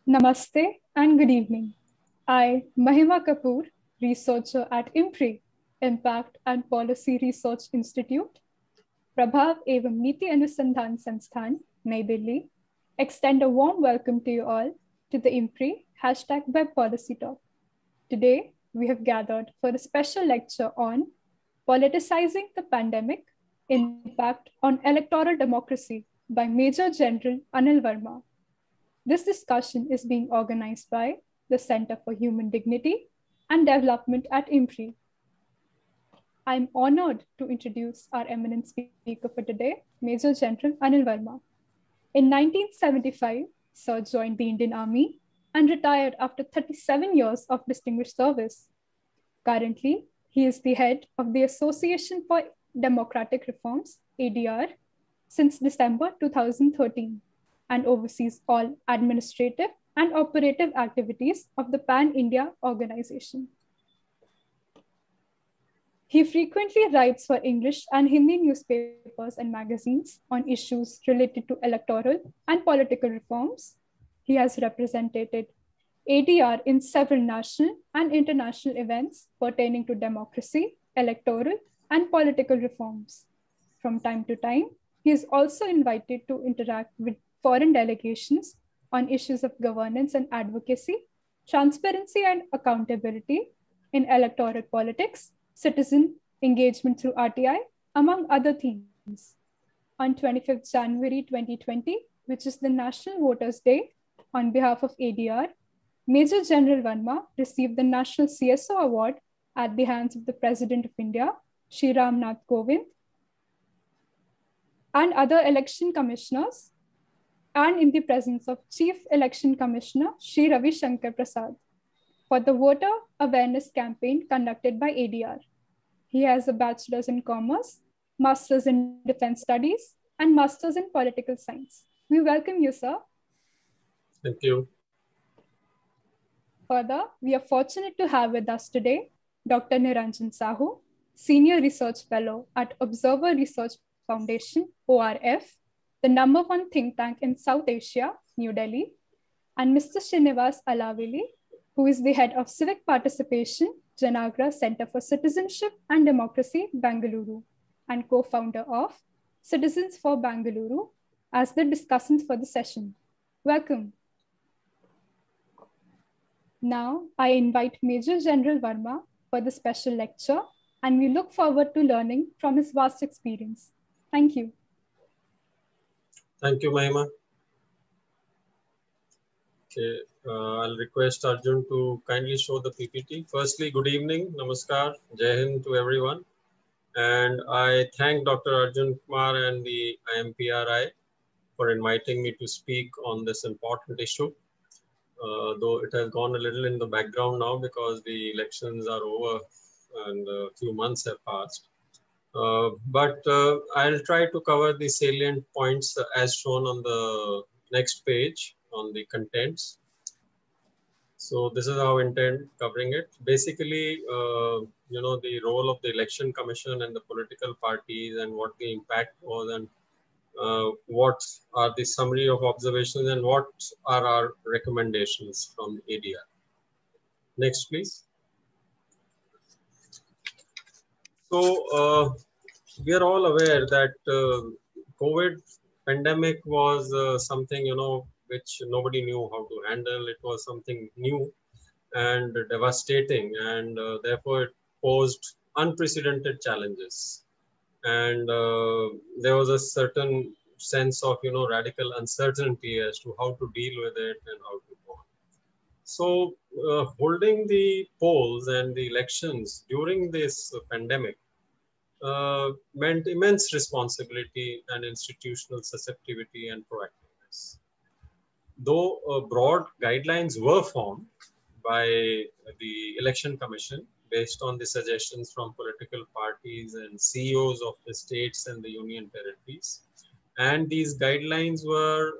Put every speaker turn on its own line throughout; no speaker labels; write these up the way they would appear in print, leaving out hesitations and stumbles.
Namaste and good evening. I, Mahima Kapoor, researcher at IMPRI, Impact and Policy Research Institute, Prabhav एवं नीति अनुसंधान संस्थान, New Delhi, extend a warm welcome to you all to the IMPRI #Web Policy Talk. Today, we have gathered for a special lecture on Politicizing the Pandemic, Impact on Electoral Democracy by Major General Anil Verma. This discussion is being organized by the Center for Human Dignity and Development at IMPRI. I'm honored to introduce our eminent speaker for today, Major General Anil Verma. In 1975, Sir joined the Indian Army and retired after 37 years of distinguished service. Currently, he is the head of the Association for Democratic Reforms, ADR, since December 2013. And oversees all administrative and operative activities of the Pan-India organization. He frequently writes for English and Hindi newspapers and magazines on issues related to electoral and political reforms. He has represented ADR in several national and international events pertaining to democracy, electoral, and political reforms. From time to time, he is also invited to interact with foreign delegations on issues of governance and advocacy, transparency and accountability in electoral politics, citizen engagement through RTI, among other themes. On 25th January 2020, which is the National Voters' Day, on behalf of ADR, Major General Verma received the National CSO Award at the hands of the President of India, Shri Ram Nath Kovind, and other election commissioners, and in the presence of Chief Election Commissioner Shri Ravi Shankar Prasad for the voter awareness campaign conducted by ADR. He has a bachelor's in commerce, master's in defense studies, and master's in political science. We welcome you, sir.
Thank you.
Further, we are fortunate to have with us today Dr. Niranjan Sahu, Senior Research Fellow at Observer Research Foundation, ORF, the #1 think tank in South Asia, New Delhi, and Mr. Srinivas Alavili, who is the head of Civic Participation, Janagra Center for Citizenship and Democracy, Bengaluru, and co-founder of Citizens for Bengaluru, as the discussants for the session. Welcome. Now, I invite Major General Verma for the special lecture, and we look forward to learning from his vast experience. Thank you.
Thank you, Mahima. Okay, I'll request Arjun to kindly show the PPT. Firstly, good evening, namaskar, Jai Hind to everyone. And I thank Dr. Arjun Kumar and the IMPRI for inviting me to speak on this important issue. Though it has gone a little in the background now because the elections are over and a few months have passed. But I'll try to cover the salient points as shown on the next page on the contents. So this is how I intend covering it. Basically, the role of the Election Commission and the political parties and what the impact was and what are the summary of observations and what are our recommendations from the ADR. Next, please. So we are all aware that COVID pandemic was something, which nobody knew how to handle. It was something new and devastating, and therefore it posed unprecedented challenges. And there was a certain sense of, radical uncertainty as to how to deal with it and how to go on. So holding the polls and the elections during this pandemic meant immense responsibility and institutional susceptibility and proactiveness. Though broad guidelines were formed by the Election Commission based on the suggestions from political parties and CEOs of the states and the union territories, and these guidelines were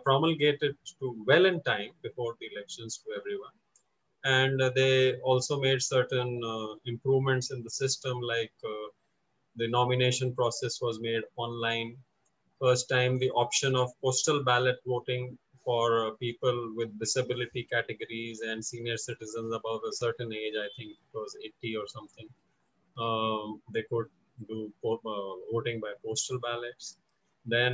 promulgated to well in time before the elections to everyone. And they also made certain improvements in the system, like the nomination process was made online. First time, the option of postal ballot voting for people with disability categories and senior citizens above a certain age. I think it was 80 or something. They could do voting by postal ballots. Then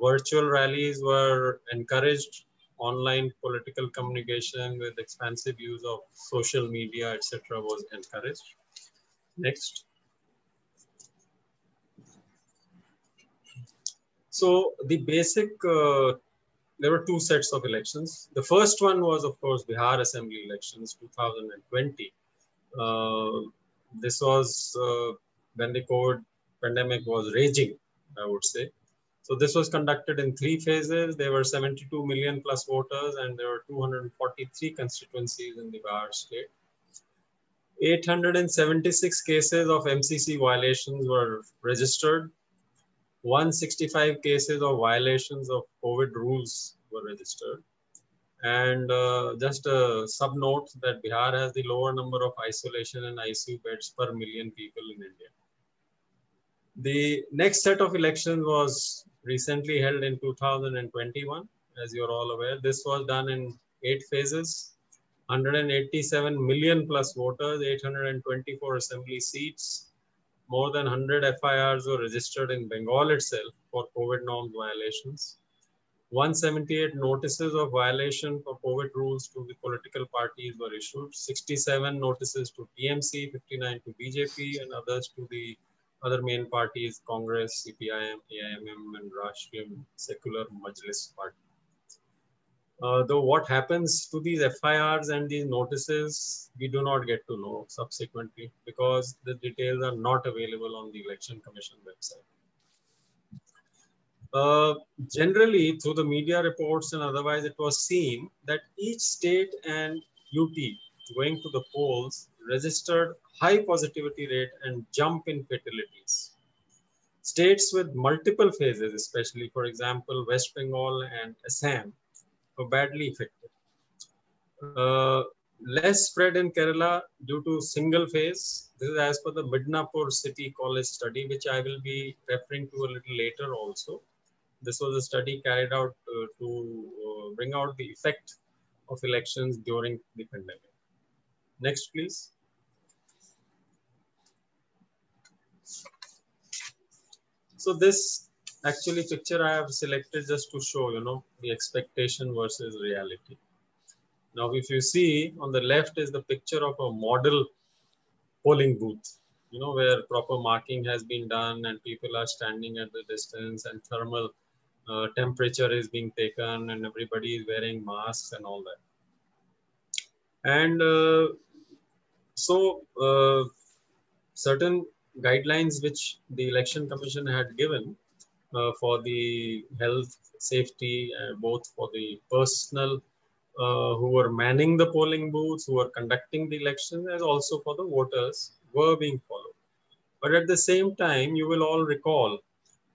virtual rallies were encouraged. Online political communication with expansive use of social media, etc., was encouraged. Next. So the basic, there were two sets of elections. The first one was, of course, Bihar Assembly elections 2020. This was when the COVID pandemic was raging, I would say. So this was conducted in 3 phases. There were 72 million plus voters, and there were 243 constituencies in the Bihar state. 876 cases of MCC violations were registered. 165 cases of violations of COVID rules were registered. And just a sub note that Bihar has the lower number of isolation and ICU beds per million people in India. The next set of elections was recently held in 2021, as you're all aware. This was done in 8 phases, 187 million plus voters, 824 assembly seats. More than 100 FIRs were registered in Bengal itself for COVID norms violations. 178 notices of violation for COVID rules to the political parties were issued. 67 notices to TMC, 59 to BJP, and others to the other main parties, Congress, CPIM, AIMM, and Rashtriya Secular Majlis Party. Though what happens to these FIRs and these notices, we do not get to know subsequently because the details are not available on the Election Commission website. Generally, through the media reports and otherwise, it was seen that each state and UT going to the polls registered high positivity rate and jump in fatalities. States with multiple phases, especially, for example, West Bengal and Assam, were badly affected. Less spread in Kerala due to single phase. This is as per the Midnapur City College study, which I will be referring to a little later also. This was a study carried out to bring out the effect of elections during the pandemic. Next, please. So this actually picture I have selected just to show, the expectation versus reality. Now, if you see on the left is the picture of a model polling booth, where proper marking has been done and people are standing at the distance and thermal temperature is being taken and everybody is wearing masks and all that. And certain guidelines which the Election Commission had given for the health, safety, both for the personnel who were manning the polling booths, who were conducting the elections, as also for the voters were being followed. But at the same time, you will all recall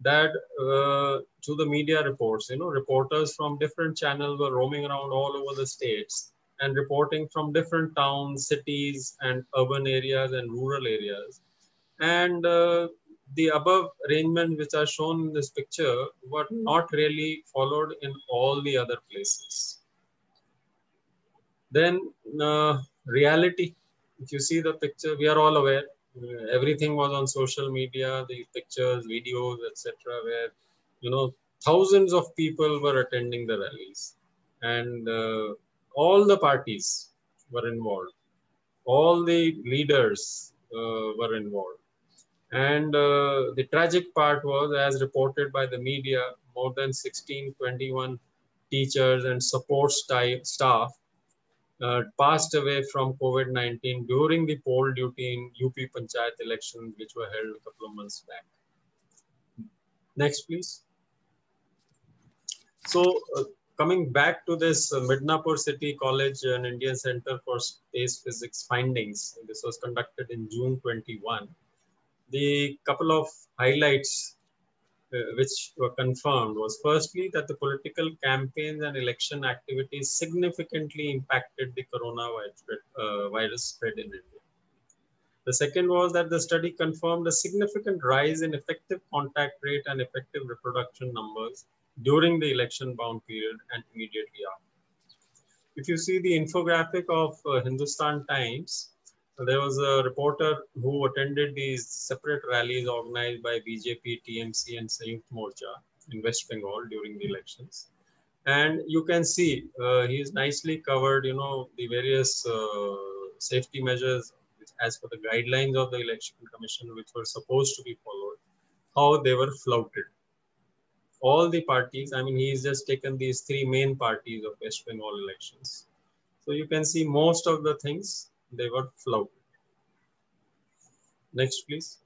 that to the media reports, reporters from different channels were roaming around all over the states and reporting from different towns, cities, and urban areas and rural areas. And the above arrangements which are shown in this picture were not really followed in all the other places. Then reality, if you see the picture, we are all aware, everything was on social media, the pictures, videos, etc., where, thousands of people were attending the rallies and all the parties were involved. All the leaders were involved. And the tragic part was, as reported by the media, more than 1621 teachers and support staff passed away from COVID-19 during the poll duty in UP Panchayat elections, which were held a couple of months back. Next, please. So coming back to this Midnapur City College and Indian Center for Space Physics findings, this was conducted in June 21. The couple of highlights which were confirmed was firstly that the political campaigns and election activities significantly impacted the coronavirus spread in India. The second was that the study confirmed a significant rise in effective contact rate and effective reproduction numbers during the election bound period and immediately after. If you see the infographic of Hindustan Times, there was a reporter who attended these separate rallies organized by BJP, TMC and Sayukt Morcha in West Bengal during the elections. And you can see he's nicely covered, you know, the various safety measures as per the guidelines of the Election Commission, which were supposed to be followed, how they were flouted. All the parties, I mean, he's just taken these three main parties of West Bengal elections. So you can see most of the things, they were flouted. Next, please.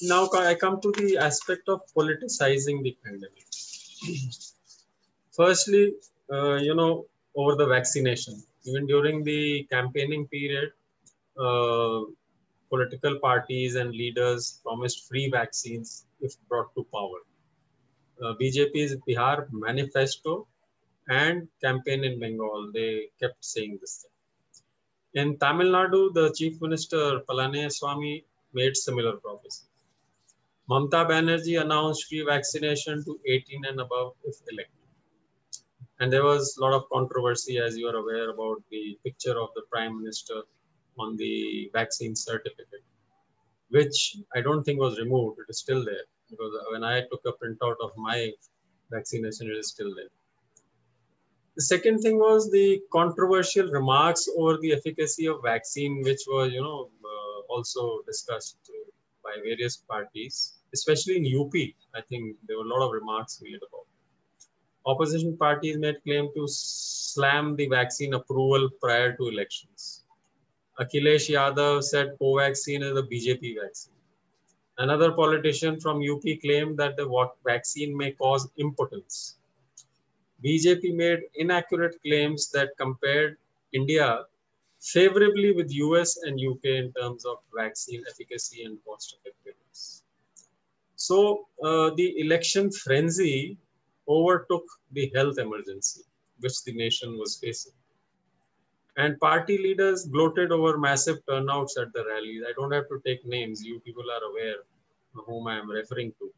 Now I come to the aspect of politicizing the pandemic. Firstly, you know, over the vaccination, even during the campaigning period, political parties and leaders promised free vaccines if brought to power. BJP's Bihar manifesto and campaign in Bengal, they kept saying this thing. In Tamil Nadu, the Chief Minister Palaniswamy made similar prophecies. Mamata Banerjee announced free vaccination to 18 and above if elected. And there was a lot of controversy, as you are aware, about the picture of the Prime Minister on the vaccine certificate, which I don't think was removed. It is still there, because when I took a printout of my vaccination, it is still there. The second thing was the controversial remarks over the efficacy of vaccine, which was, you know, also discussed by various parties, especially in UP. I think there were a lot of remarks made about. Opposition parties made claim to slam the vaccine approval prior to elections. Akhilesh Yadav said Covaxin is a BJP vaccine. Another politician from UP claimed that the vaccine may cause impotence. BJP made inaccurate claims that compared India favorably with US and UK in terms of vaccine efficacy and cost effectiveness. So the election frenzy overtook the health emergency which the nation was facing. And party leaders gloated over massive turnouts at the rallies. I don't have to take names, you people are aware of whom I am referring to.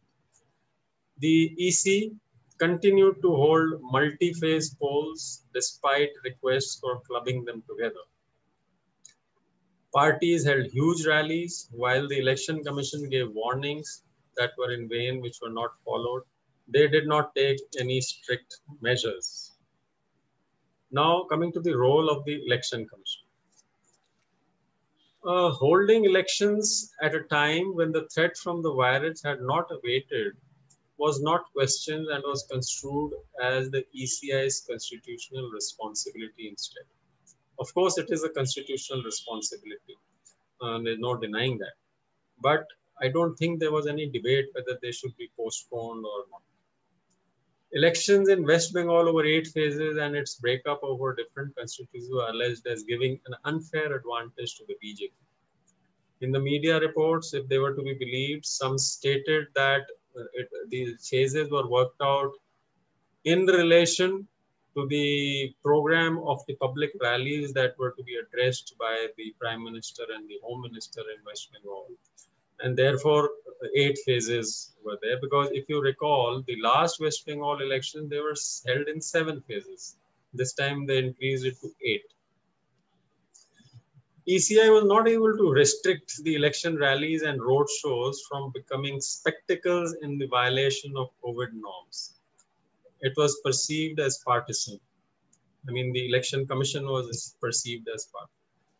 The EC continued to hold multi-phase polls despite requests for clubbing them together. Parties held huge rallies while the Election Commission gave warnings that were in vain, which were not followed. They did not take any strict measures. Now coming to the role of the Election Commission. Holding elections at a time when the threat from the virus had not abated was not questioned and was construed as the ECI's constitutional responsibility instead. Of course, it is a constitutional responsibility, and there's no denying that. But I don't think there was any debate whether they should be postponed or not. Elections in West Bengal over 8 phases and its breakup over different constituencies were alleged as giving an unfair advantage to the BJP. In the media reports, if they were to be believed, some stated that the phases were worked out in relation to the program of the public rallies that were to be addressed by the Prime Minister and the Home Minister in West Bengal. And therefore, 8 phases were there, because if you recall, the last West Bengal election, they were held in 7 phases. This time they increased it to 8. ECI was not able to restrict the election rallies and road shows from becoming spectacles in the violation of COVID norms. It was perceived as partisan. I mean, the Election Commission was perceived as partisan.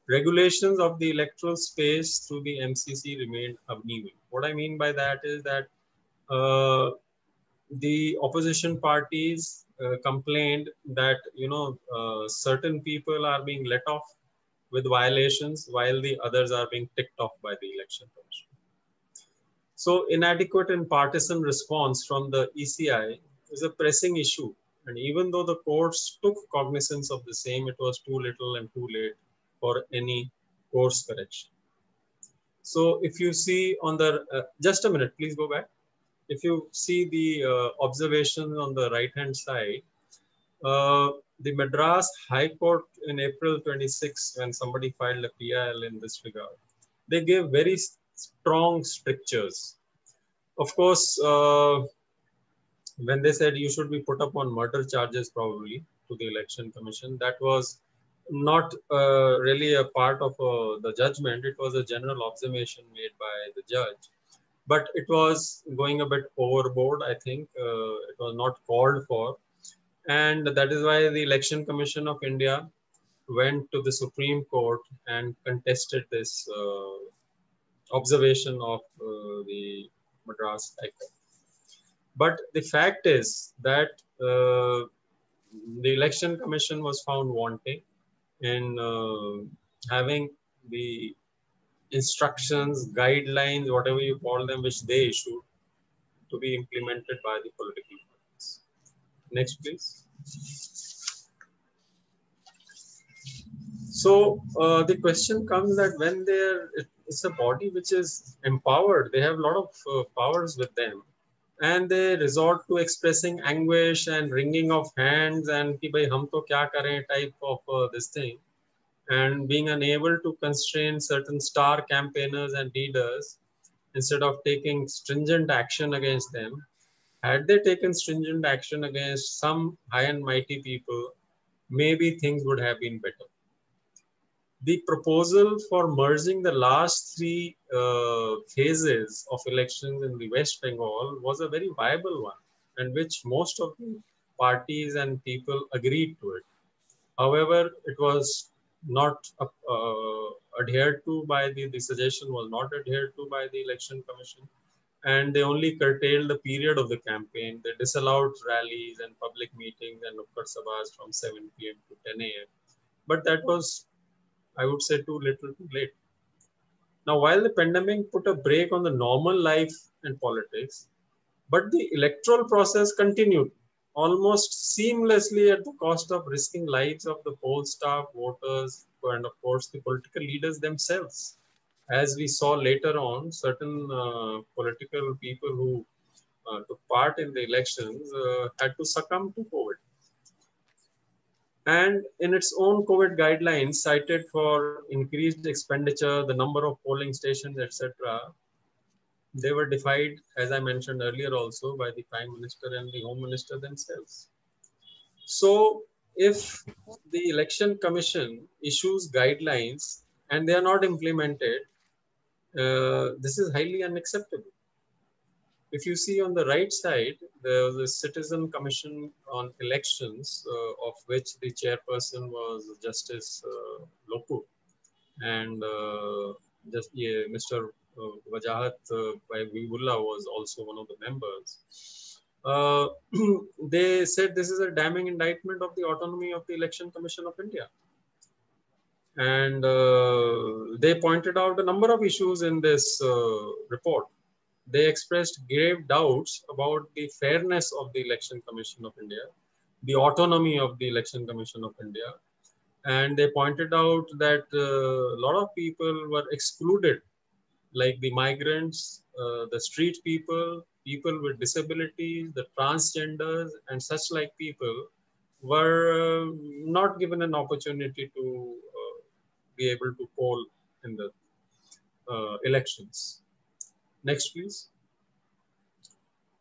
Regulations of the electoral space through the MCC remained uneven. What I mean by that is that the opposition parties complained that, you know, certain people are being let off with violations while the others are being ticked off by the Election Commission. So inadequate and partisan response from the ECI is a pressing issue. And even though the courts took cognizance of the same, it was too little and too late for any course correction. So if you see on the, just a minute, please go back. If you see the observations on the right-hand side, the Madras High Court in April 26, when somebody filed a PIL in this regard, they gave very strong strictures. Of course, when they said you should be put up on murder charges probably to the election commission, that was not really a part of the judgment. It was a general observation made by the judge, but it was going a bit overboard. I think it was not called for, and that is why the Election Commission of India went to the Supreme Court and contested this observation of the Madras High Court. But the fact is that the Election Commission was found wanting in having the instructions, guidelines, whatever you call them, which they issued to be implemented by the political parties. Next, please. So the question comes that when it's a body which is empowered, they have a lot of powers with them, and they resort to expressing anguish and wringing of hands and ki bhai hum to kya kare type of this thing, and being unable to constrain certain star campaigners and leaders instead of taking stringent action against them. Had they taken stringent action against some high and mighty people, maybe things would have been better. The proposal for merging the last three phases of elections in the West Bengal was a very viable one, and which most of the parties and people agreed to it. However, it was not adhered to by the suggestion was not adhered to by the Election Commission, and they only curtailed the period of the campaign. They disallowed rallies and public meetings and Nukkad Sabhas from 7 p.m. to 10 a.m. But that was, I would say, too little too late. Now, while the pandemic put a brake on the normal life and politics, but the electoral process continued almost seamlessly at the cost of risking lives of the poll staff, voters, and of course the political leaders themselves. As we saw later on, certain political people who took part in the elections had to succumb to COVID. And in its own COVID guidelines cited for increased expenditure, the number of polling stations, etc., they were defied, as I mentioned earlier also, by the Prime Minister and the Home Minister themselves. So if the Election Commission issues guidelines and they are not implemented, this is highly unacceptable. If you see on the right side, there was a Citizen Commission on Elections, of which the chairperson was Justice Lokur, and Mr. Wajahat Bibullah was also one of the members. They said this is a damning indictment of the autonomy of the Election Commission of India. And they pointed out a number of issues in this report. They expressed grave doubts about the fairness of the Election Commission of India, the autonomy of the Election Commission of India. And they pointed out that a lot of people were excluded, like the migrants, the street people, people with disabilities, the transgenders, and such like people were not given an opportunity to be able to poll in the elections. Next, please.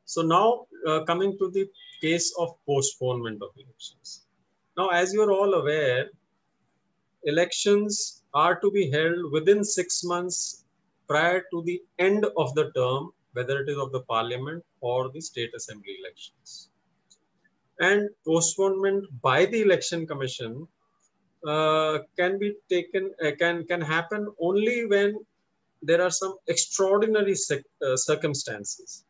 So now coming to the case of postponement of elections. Now, as you're all aware, elections are to be held within 6 months prior to the end of the term, whether it is of the parliament or the state assembly elections. And postponement by the Election Commission can be taken, can happen only when there are some extraordinary circumstances.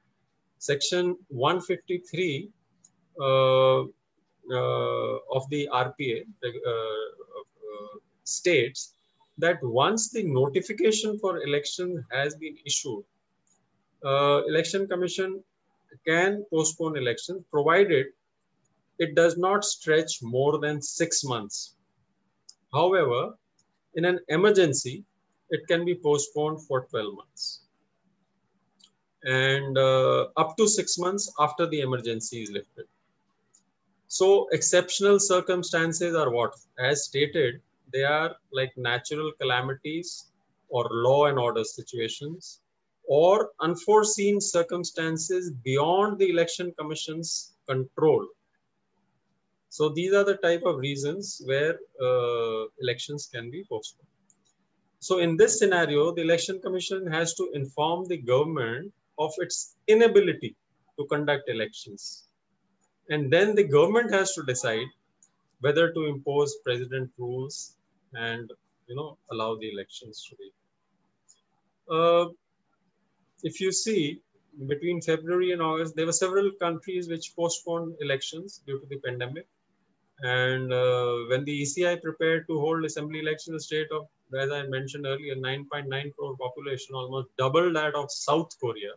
Section 153 of the RPA states that once the notification for election has been issued, Election Commission can postpone elections provided it does not stretch more than 6 months. However, in an emergency, it can be postponed for 12 months. And up to 6 months after the emergency is lifted. So exceptional circumstances are what? As stated, they are like natural calamities or law and order situations, or unforeseen circumstances beyond the Election Commission's control. So these are the type of reasons where elections can be postponed. So in this scenario, the Election Commission has to inform the government of its inability to conduct elections. And then the government has to decide whether to impose president rules and allow the elections to be. If you see, between February and August, there were several countries which postponed elections due to the pandemic. And when the ECI prepared to hold assembly elections in the state of, as I mentioned earlier, 9.9 crore population, almost double that of South Korea,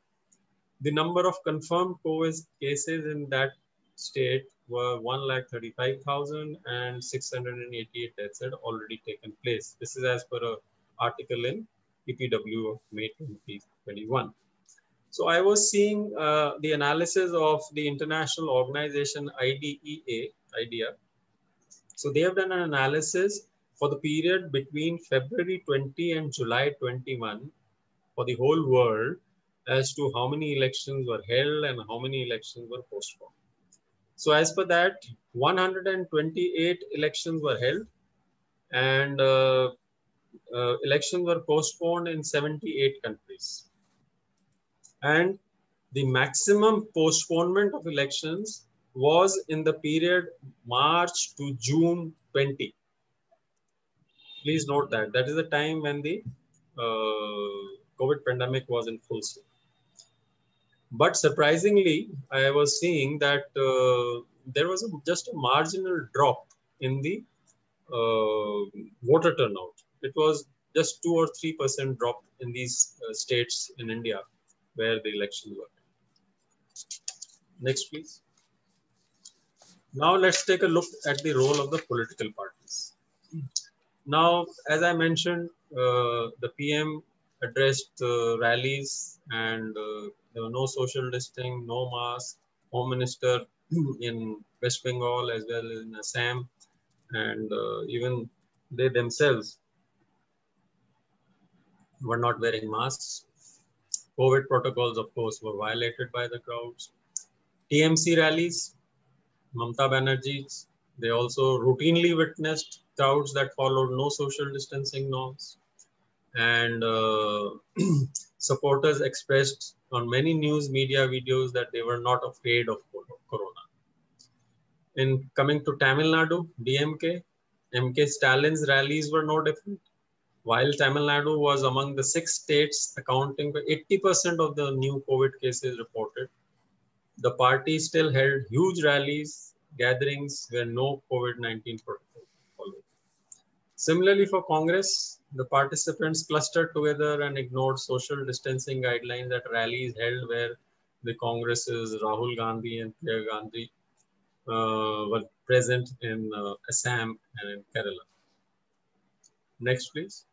the number of confirmed COVID cases in that state were 135,000 and 688 deaths had already taken place. This is as per an article in EPW of May 2021. So I was seeing the analysis of the international organization IDEA. So they have done an analysis for the period between February 20 and July 21 for the whole world as to how many elections were held and how many elections were postponed. So as per that, 128 elections were held and elections were postponed in 78 countries. And the maximum postponement of elections was in the period March to June 20. Please note that. That is the time when the COVID pandemic was in full swing. But surprisingly, I was seeing that there was just a marginal drop in the voter turnout. It was just 2 or 3% drop in these states in India where the elections were. Next, please. Now let's take a look at the role of the political parties. Now, as I mentioned, the PM addressed rallies and there were no social distancing, no mask. Home Minister in West Bengal as well as in Assam, and even they themselves were not wearing masks. COVID protocols, of course, were violated by the crowds. TMC rallies, Mamata Banerjee's, they also routinely witnessed crowds that followed no social distancing norms. And supporters expressed on many news media videos that they were not afraid of corona. In coming to Tamil Nadu, DMK, MK Stalin's rallies were no different. While Tamil Nadu was among the 6 states accounting for 80% of the new COVID cases reported, the party still held huge rallies, gatherings where no COVID-19 protocol followed. Similarly, for Congress, the participants clustered together and ignored social distancing guidelines at rallies held where the Congress's Rahul Gandhi and Priyanka Gandhi were present in Assam and in Kerala. Next, please.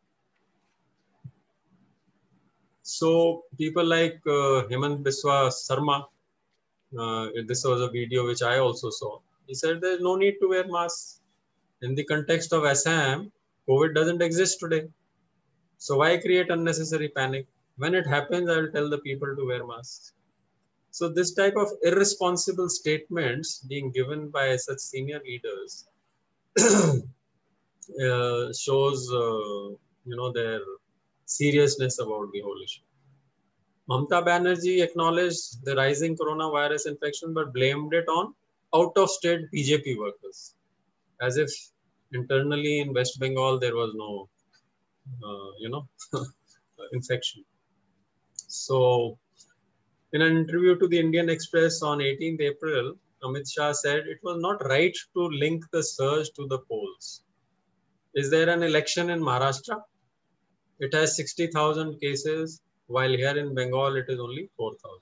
So people like Hemant Biswa Sarma, this was a video which I also saw. He said there's no need to wear masks. In the context of Assam, COVID doesn't exist today. So why create unnecessary panic? When it happens, I will tell the people to wear masks. So this type of irresponsible statements being given by such senior leaders shows their seriousness about the whole issue. Mamata Banerjee acknowledged the rising coronavirus infection but blamed it on out-of-state BJP workers, as if internally in West Bengal there was no infection. So in an interview to the Indian Express on 18th April, Amit Shah said it was not right to link the surge to the polls. Is there an election in Maharashtra? It has 60,000 cases, while here in Bengal it is only 4,000.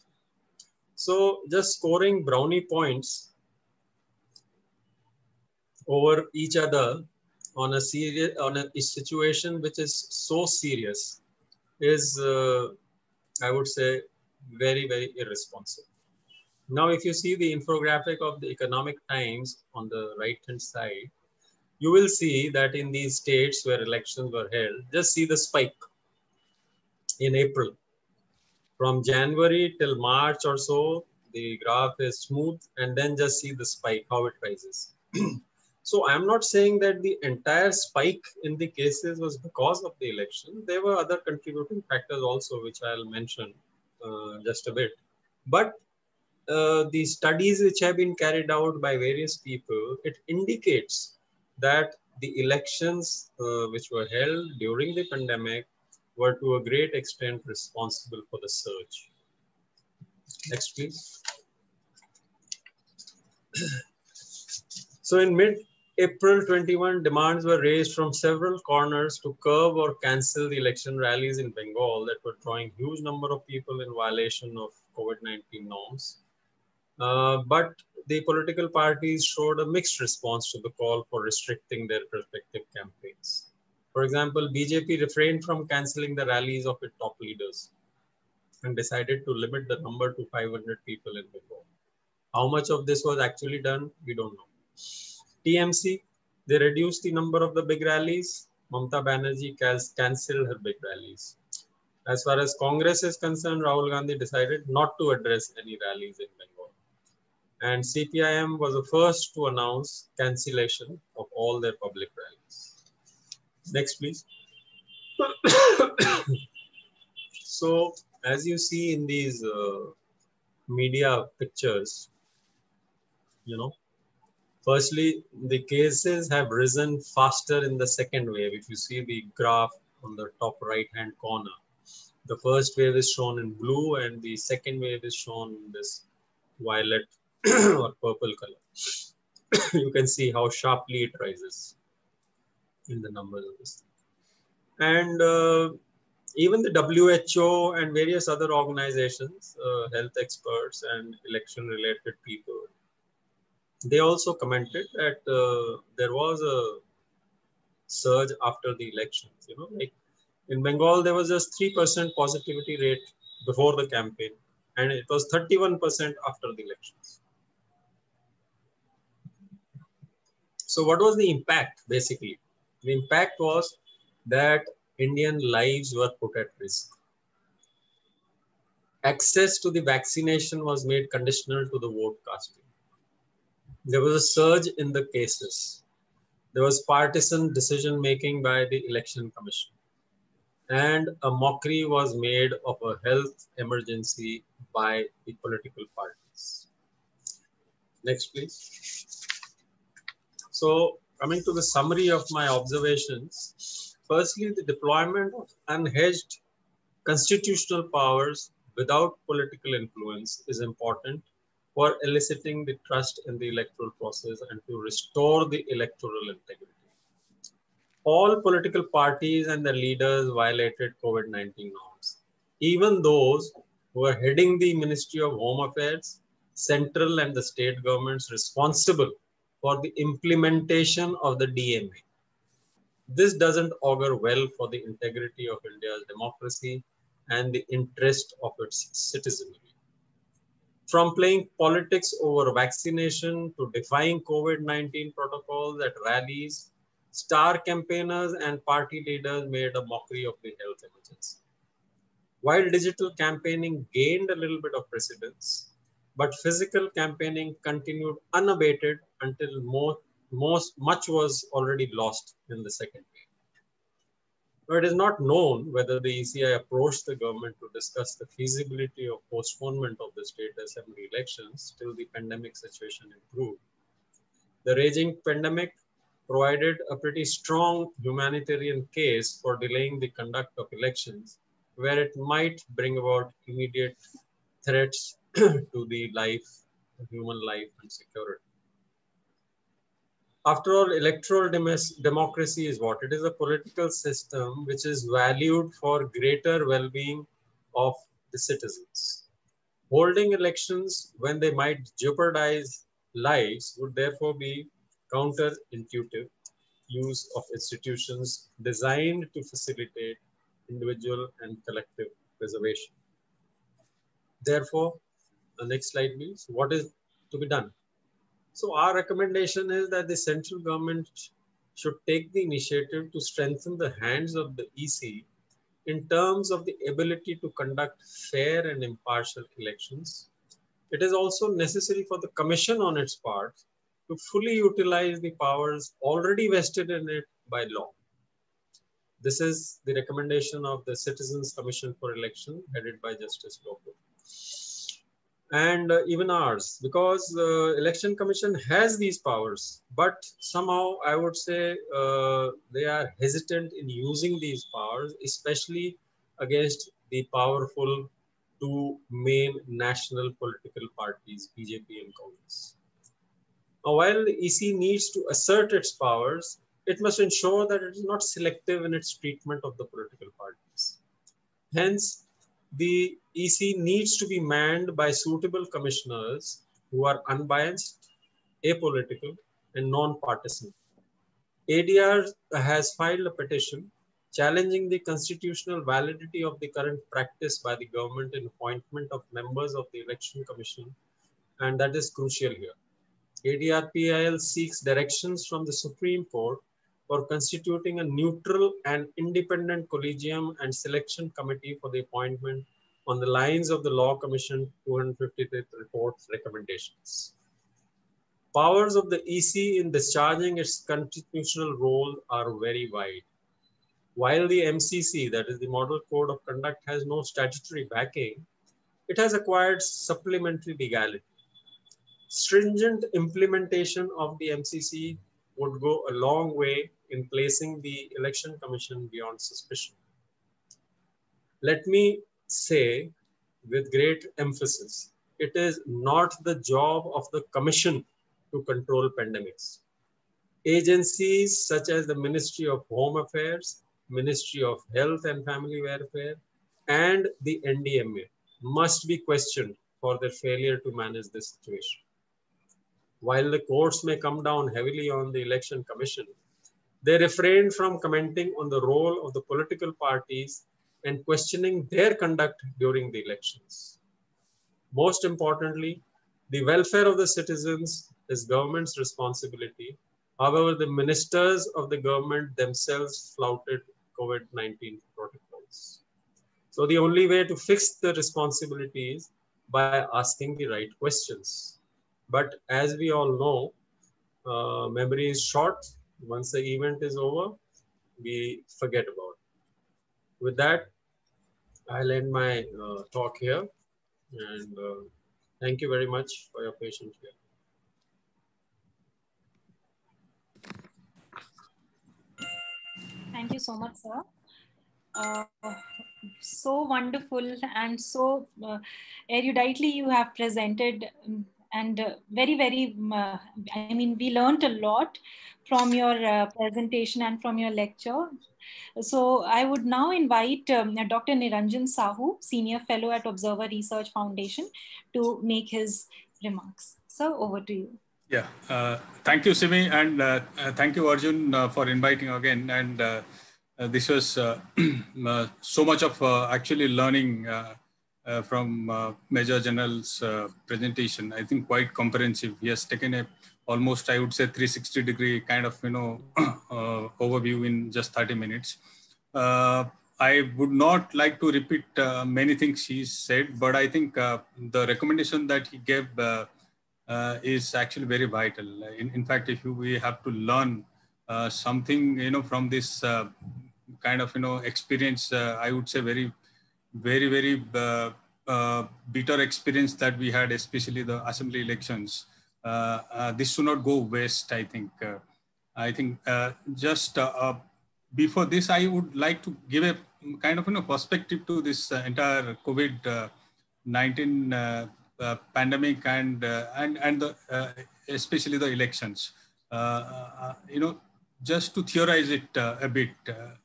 So just scoring brownie points over each other on a situation which is so serious is, I would say, very, very irresponsible. Now, if you see the infographic of the Economic Times on the right-hand side, you will see that in these states where elections were held, just see the spike in April. From January till March or so, the graph is smooth, and then just see the spike, how it rises. So I'm not saying that the entire spike in the cases was because of the election. There were other contributing factors also, which I'll mention just a bit. But the studies which have been carried out by various people, it indicates that the elections which were held during the pandemic were to a great extent responsible for the surge. Next, please. So in mid-April 21, demands were raised from several corners to curb or cancel the election rallies in Bengal that were drawing huge number of people in violation of COVID-19 norms. But the political parties showed a mixed response to the call for restricting their respective campaigns. For example, BJP refrained from cancelling the rallies of its top leaders and decided to limit the number to 500 people in Bengal. How much of this was actually done, we don't know. TMC, they reduced the number of the big rallies. Mamata Banerjee cancelled her big rallies. As far as Congress is concerned, Rahul Gandhi decided not to address any rallies in Bengal. And CPIM was the first to announce cancellation of all their public rallies. Next, please. So, as you see in these media pictures, firstly, the cases have risen faster in the second wave. If you see the graph on the top right-hand corner, the first wave is shown in blue and the second wave is shown in this violet or purple color. You can see how sharply it rises in the numbers of this thing. And even the WHO and various other organizations, health experts and election-related people, they also commented that there was a surge after the elections. Like in Bengal, there was just 3% positivity rate before the campaign, and it was 31% after the elections. So what was the impact, basically? The impact was that Indian lives were put at risk. Access to the vaccination was made conditional to the vote casting. There was a surge in the cases. There was partisan decision-making by the Election Commission. And a mockery was made of a health emergency by the political parties. Next, please. So, coming to the summary of my observations, firstly, the deployment of unhedged constitutional powers without political influence is important for eliciting the trust in the electoral process and to restore the electoral integrity. All political parties and their leaders violated COVID-19 norms. Even those who were heading the Ministry of Home Affairs, central and the state governments responsible for the implementation of the DMA. This doesn't augur well for the integrity of India's democracy and the interest of its citizenry. From playing politics over vaccination to defying COVID-19 protocols at rallies, star campaigners and party leaders made a mockery of the health emergency. While digital campaigning gained a little bit of precedence, but physical campaigning continued unabated until much was already lost in the second wave. Now, it is not known whether the ECI approached the government to discuss the feasibility of postponement of the state assembly elections till the pandemic situation improved. The raging pandemic provided a pretty strong humanitarian case for delaying the conduct of elections, where it might bring about immediate threats to the human life and security. After all, electoral democracy is what? It is a political system which is valued for greater well-being of the citizens. Holding elections when they might jeopardize lives would therefore be counterintuitive use of institutions designed to facilitate individual and collective preservation. Therefore, the next slide please, what is to be done? So our recommendation is that the central government should take the initiative to strengthen the hands of the EC in terms of the ability to conduct fair and impartial elections, it is also necessary for the Commission on its part to fully utilize the powers already vested in it by law. This is the recommendation of the Citizens Commission for Election, headed by Justice Lokur. And even ours, because the Election Commission has these powers, but somehow I would say they are hesitant in using these powers, especially against the powerful two main national political parties, BJP and Congress. Now, while the EC needs to assert its powers, it must ensure that it is not selective in its treatment of the political parties. Hence, the EC needs to be manned by suitable commissioners who are unbiased, apolitical, and non-partisan. ADR has filed a petition challenging the constitutional validity of the current practice by the government in appointment of members of the Election Commission, and that is crucial here. ADRPIL seeks directions from the Supreme Court for constituting a neutral and independent collegium and selection committee for the appointment on the lines of the Law Commission 255th report's recommendations. Powers of the EC in discharging its constitutional role are very wide. While the MCC, that is the Model Code of Conduct, has no statutory backing, it has acquired supplementary legality. Stringent implementation of the MCC would go a long way in placing the Election Commission beyond suspicion. Let me say with great emphasis, it is not the job of the Commission to control pandemics. Agencies such as the Ministry of Home Affairs, Ministry of Health and Family Welfare, and the NDMA must be questioned for their failure to manage this situation. While the courts may come down heavily on the Election Commission, they refrain from commenting on the role of the political parties and questioning their conduct during the elections. Most importantly, the welfare of the citizens is government's responsibility. However, the ministers of the government themselves flouted COVID-19 protocols. So the only way to fix the responsibility is by asking the right questions. But as we all know, memory is short. Once the event is over, we forget about it. With that, I'll end my talk here. And thank you very much for your patience here.
Thank you so much, sir. So wonderful and so eruditely you have presented, and very, very, I mean, we learned a lot from your presentation and from your lecture. So I would now invite Dr. Niranjan Sahu, Senior Fellow at Observer Research Foundation, to make his remarks. So over to you.
Yeah, thank you, Simi, and thank you, Arjun, for inviting again. And this was so much of actually learning from Major General's presentation. I think quite comprehensive. He has taken a almost, I would say, 360-degree kind of overview in just 30 minutes. I would not like to repeat many things he said, but I think the recommendation that he gave is actually very vital. In fact, if we have to learn something, from this kind of, experience, I would say very, very, very bitter experience that we had, especially the assembly elections. This should not go waste, I think. Just before this, I would like to give a kind of perspective to this entire COVID-19 pandemic and especially the elections. Just to theorize it a bit.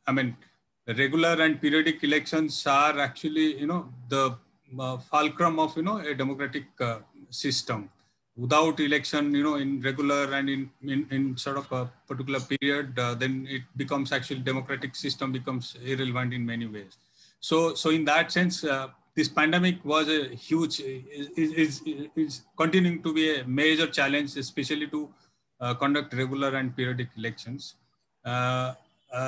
I mean, regular and periodic elections are actually, the fulcrum of, a democratic system. Without election, in regular and in sort of a particular period, then it becomes actually democratic system becomes irrelevant in many ways. So in that sense, this pandemic was a huge, is continuing to be a major challenge, especially to conduct regular and periodic elections.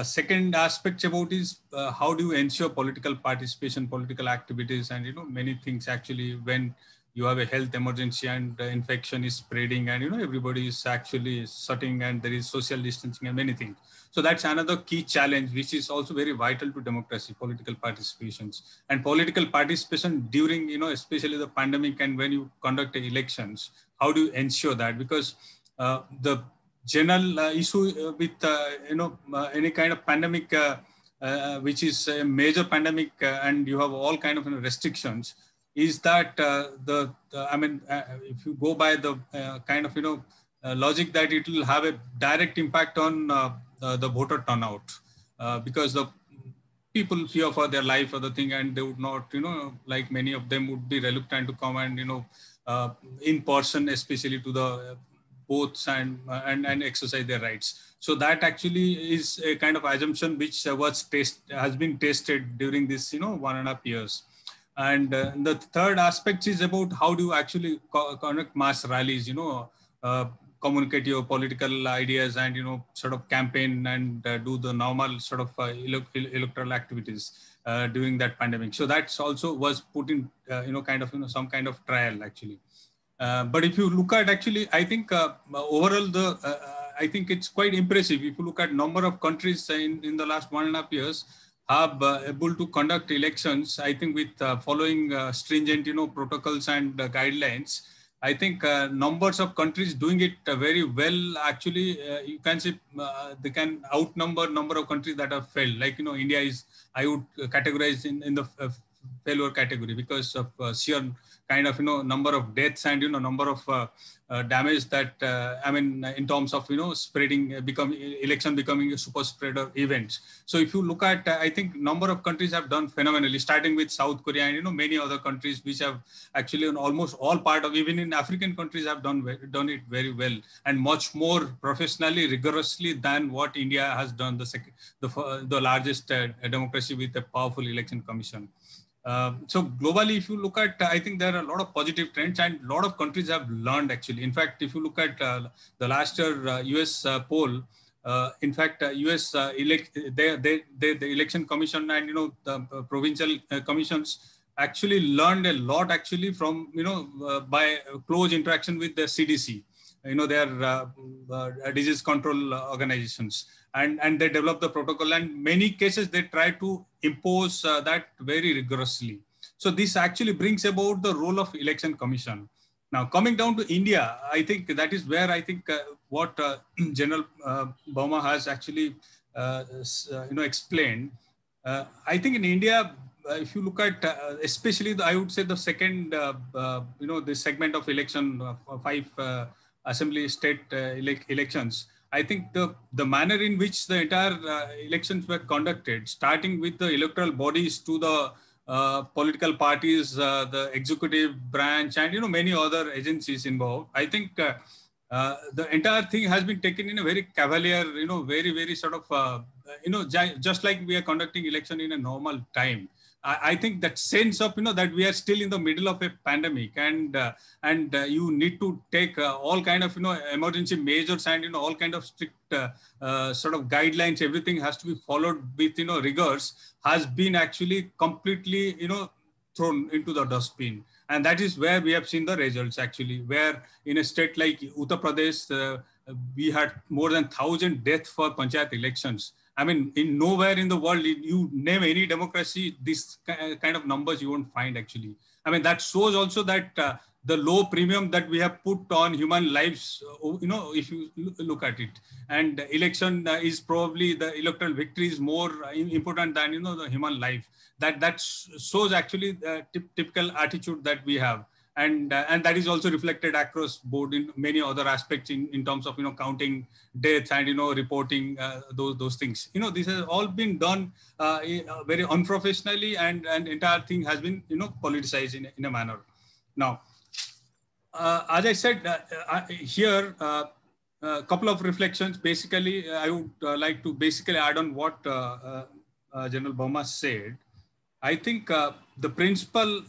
second aspect about is how do you ensure political participation, political activities, and many things actually when you have a health emergency and infection is spreading and everybody is actually sitting and there is social distancing and many things. So that's another key challenge which is also very vital to democracy, political participations. And political participation during especially the pandemic and when you conduct elections, how do you ensure that? Because the general issue with any kind of pandemic which is a major pandemic and you have all kind of restrictions is that if you go by the kind of logic that it will have a direct impact on the voter turnout because the people fear for their life or the thing and they would not like many of them would be reluctant to come and in person especially to the booths and exercise their rights. So that actually is a kind of assumption which has been tested during this 1.5 years. And the third aspect is about how do you actually conduct mass rallies, communicate your political ideas and sort of campaign and do the normal sort of electoral activities during that pandemic. So that's also was put in some kind of trial actually. But if you look at actually, I think overall I think it's quite impressive. If you look at number of countries in the last 1.5 years have able to conduct elections, I think with following stringent protocols and guidelines. I think numbers of countries doing it very well. Actually, you can say they can outnumber number of countries that have failed. Like India is, I would categorize in the failure category because of sheer kind of number of deaths and number of damage that in terms of spreading election becoming a super spreader event. So if you look at I think number of countries have done phenomenally, starting with South Korea and many other countries which have actually in almost all part of even in African countries have done it very well and much more professionally, rigorously than what India has done, the largest democracy with a powerful election commission. So globally, if you look at, I think there are a lot of positive trends and a lot of countries have learned actually. In fact, if you look at the last year US poll, in fact, US the election commission and the provincial commissions actually learned a lot actually from by close interaction with the CDC, their disease control organizations. And they develop the protocol and many cases they try to impose that very rigorously. So this actually brings about the role of election commission. Now coming down to India, I think that is where I think what General Verma has actually explained. I think in India, if you look at especially I would say the second this segment of election 5 assembly state elections, I think the manner in which the entire elections were conducted, starting with the electoral bodies to the political parties, the executive branch, and many other agencies involved, I think the entire thing has been taken in a very cavalier, very, very sort of, just like we are conducting election in a normal time. I think that sense of that we are still in the middle of a pandemic and you need to take all kind of emergency measures and all kind of strict sort of guidelines. Everything has to be followed with rigors, has been actually completely thrown into the dustbin. And that is where we have seen the results actually, where in a state like Uttar Pradesh we had more than 1,000 deaths for panchayat elections. I mean, in nowhere in the world, you name any democracy, this kind of numbers you won't find actually. I mean, that shows also that the low premium that we have put on human lives, if you look at it. And election is probably the electoral victory is more important than, the human life. That shows actually the typical attitude that we have. And that is also reflected across board in many other aspects in terms of counting deaths and reporting those things. This has all been done very unprofessionally, and entire thing has been politicized in a manner. Now, as I said here, a couple of reflections. Basically, I would like to basically add on what General Verma said. I think the principal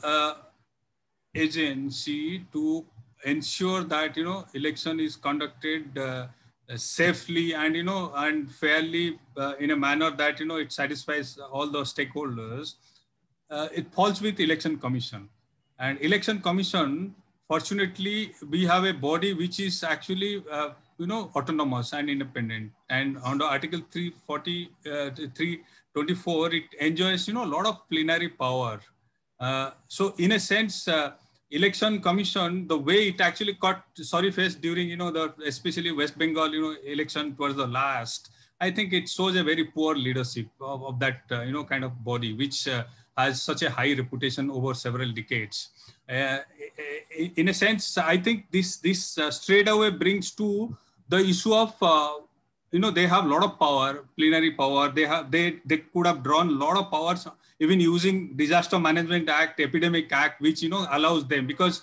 agency to ensure that election is conducted safely and, and fairly in a manner that, it satisfies all the stakeholders, it falls with Election Commission. And Election Commission, fortunately, we have a body which is actually, autonomous and independent. And under Article 324, it enjoys, a lot of plenary power. So in a sense, Election Commission, the way it actually got sorry face during, especially West Bengal, election towards the last, I think it shows a very poor leadership of that, kind of body, which has such a high reputation over several decades. In a sense, I think this straight away brings to the issue of, they have a lot of power, plenary power. They could have drawn a lot of powers, even using Disaster Management Act, Epidemic Act, which, allows them, because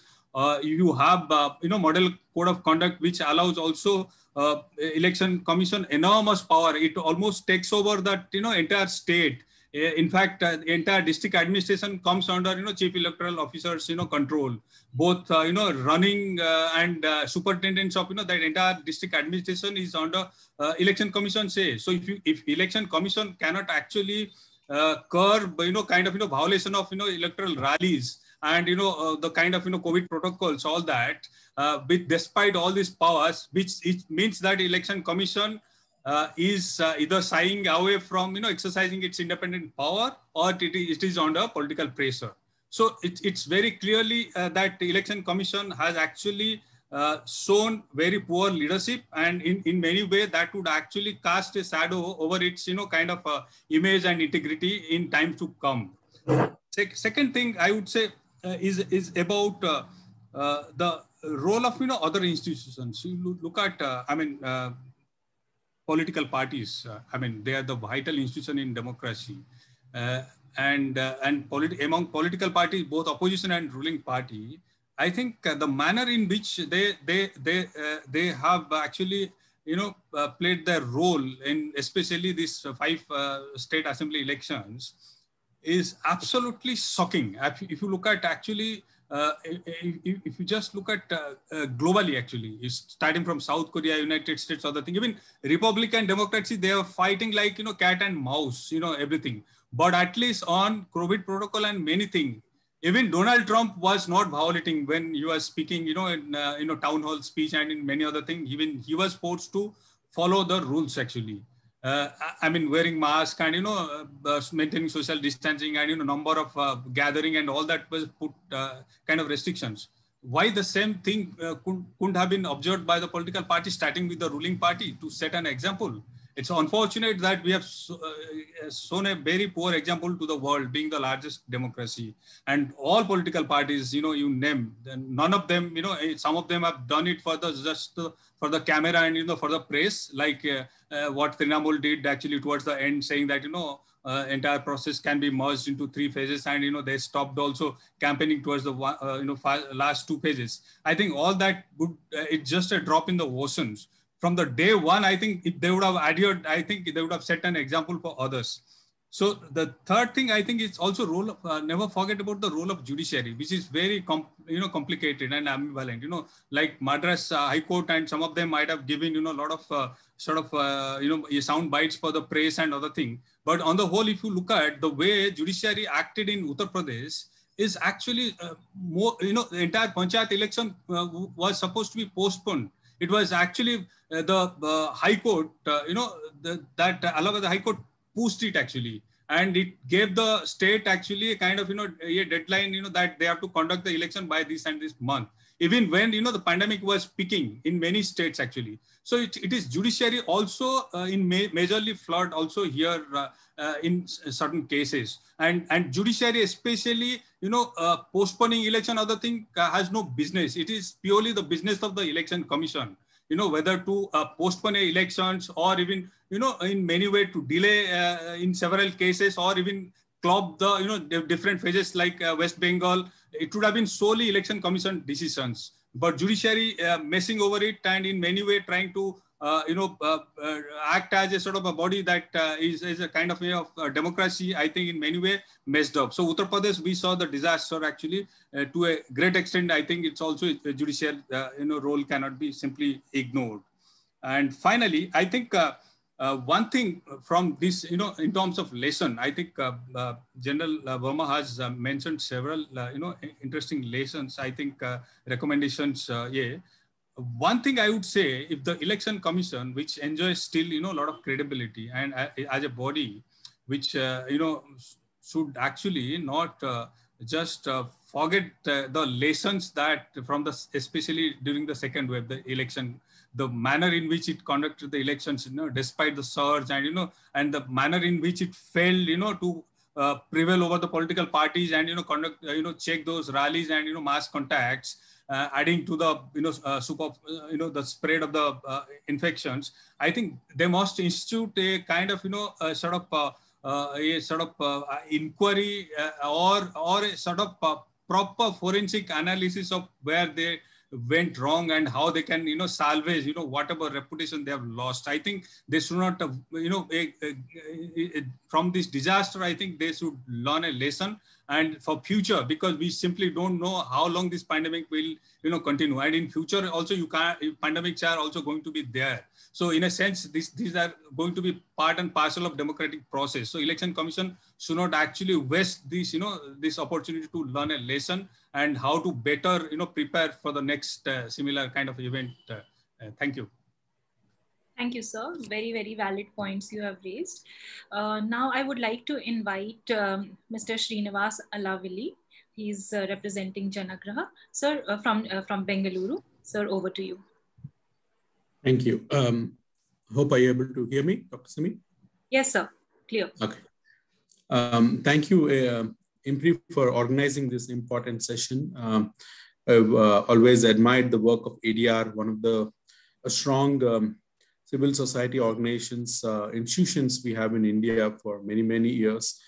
you have, Model Code of Conduct, which allows also Election Commission enormous power. It almost takes over that, entire state. In fact, the entire district administration comes under, Chief Electoral Officer's, control. Both, running and superintendents of, that entire district administration is under Election Commission say. So if Election Commission cannot actually curb, kind of, violation of, electoral rallies and, the kind of, COVID protocols, all that, despite all these powers, which it means that Election Commission is either shying away from, exercising its independent power, or it is under political pressure. So it's very clearly that the Election Commission has actually shown very poor leadership, and in many ways that would actually cast a shadow over its, kind of image and integrity in times to come. Second thing I would say is about the role of, other institutions. You look at, political parties. They are the vital institution in democracy, and among political parties, both opposition and ruling party, I think the manner in which they have actually, played their role in especially these 5 state assembly elections is absolutely shocking. If you look at actually, if you just look at globally, actually, starting from South Korea, United States, other thing, even Republican democracy, they are fighting like, cat and mouse, everything. But at least on COVID protocol and many things, even Donald Trump was not violating when he was speaking, in town hall speech and in many other things. Even he was forced to follow the rules, actually. Wearing mask and, maintaining social distancing and, number of gathering and all that was put kind of restrictions. Why the same thing couldn't have been observed by the political party, starting with the ruling party, to set an example? It's unfortunate that we have shown a very poor example to the world, being the largest democracy, and all political parties, you name, none of them, some of them have done it for for the camera and, for the press, like what Trinamool did actually towards the end, saying that, entire process can be merged into 3 phases, and, they stopped also campaigning towards the, last 2 phases. I think all that it's just a drop in the oceans. From the day one, I think if they would have adhered, I think they would have set an example for others. So the third thing, I think, is also role of, never forget about the role of judiciary, which is very complicated and ambivalent. Like Madras High Court, and some of them might have given, a lot of sound bites for the press and other thing. But on the whole, if you look at the way judiciary acted in Uttar Pradesh, is actually more, the entire Panchayat election was supposed to be postponed. It was actually the High Court, that Allahabad High Court pushed it actually, and it gave the state actually a kind of, a deadline, that they have to conduct the election by this and this month, even when, the pandemic was peaking in many states actually. So it is judiciary also in majorly flawed also here in certain cases, and judiciary especially, postponing election, other thing has no business. It is purely the business of the Election Commission, whether to postpone elections, or even, in many ways to delay in several cases, or even club the, different phases like West Bengal. It would have been solely Election Commission decisions, but judiciary messing over it, and in many ways trying to, act as a sort of a body that is a kind of democracy, I think in many ways messed up. So Uttar Pradesh, we saw the disaster actually to a great extent. I think it's also a judicial, role cannot be simply ignored. And finally, I think one thing from this, in terms of lesson, I think General Verma has mentioned several, interesting lessons. I think recommendations. Yeah. One thing I would say, if the Election Commission, which enjoys still, a lot of credibility, and as a body, which should actually not just forget the lessons that from especially during the second wave, the election, the manner in which it conducted the elections, despite the surge, and and the manner in which it failed, to prevail over the political parties and conduct, check those rallies and mass contacts, adding to the the spread of the infections. I think they must institute a kind of a sort of inquiry or a sort of proper forensic analysis of where they went wrong and how they can salvage whatever reputation they have lost. I think they should not from this disaster, I think they should learn a lesson, and for future, because we simply don't know how long this pandemic will continue, and in future also pandemics are also going to be there. So in a sense, these are going to be part and parcel of democratic process. So Election Commission should not actually waste this this opportunity to learn a lesson and how to better prepare for the next similar kind of event. Thank you.
Thank you, sir. Very, very valid points you have raised. Now I would like to invite Mr. Srinivas Alavili. He's representing Janagraha. Sir, from Bengaluru. Sir, over to you.
Thank you. Hope are you able to hear me, Dr. Simi?
Yes, sir. Clear.
Okay. Thank you, IMPRI, for organizing this important session. I've always admired the work of ADR, one of the strong civil society organizations, institutions we have in India for many, many years,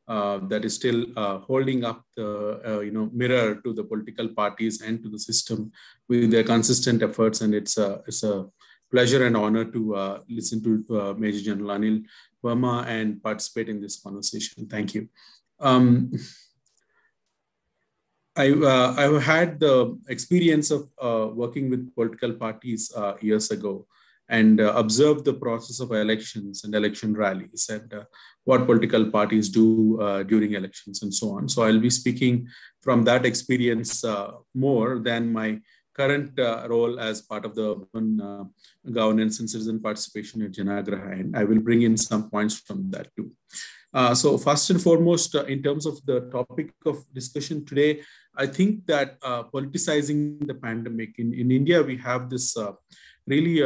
that is still holding up the mirror to the political parties and to the system with their consistent efforts. And it's a pleasure and honor to listen to Major General Anil Verma and participate in this conversation. Thank you. I've had the experience of working with political parties years ago, and observed the process of elections and election rallies and what political parties do during elections and so on. So I'll be speaking from that experience more than my current role as part of the urban governance and citizen participation at Janagraha, and I will bring in some points from that too. So first and foremost, in terms of the topic of discussion today, I think that politicizing the pandemic in India, we have this really,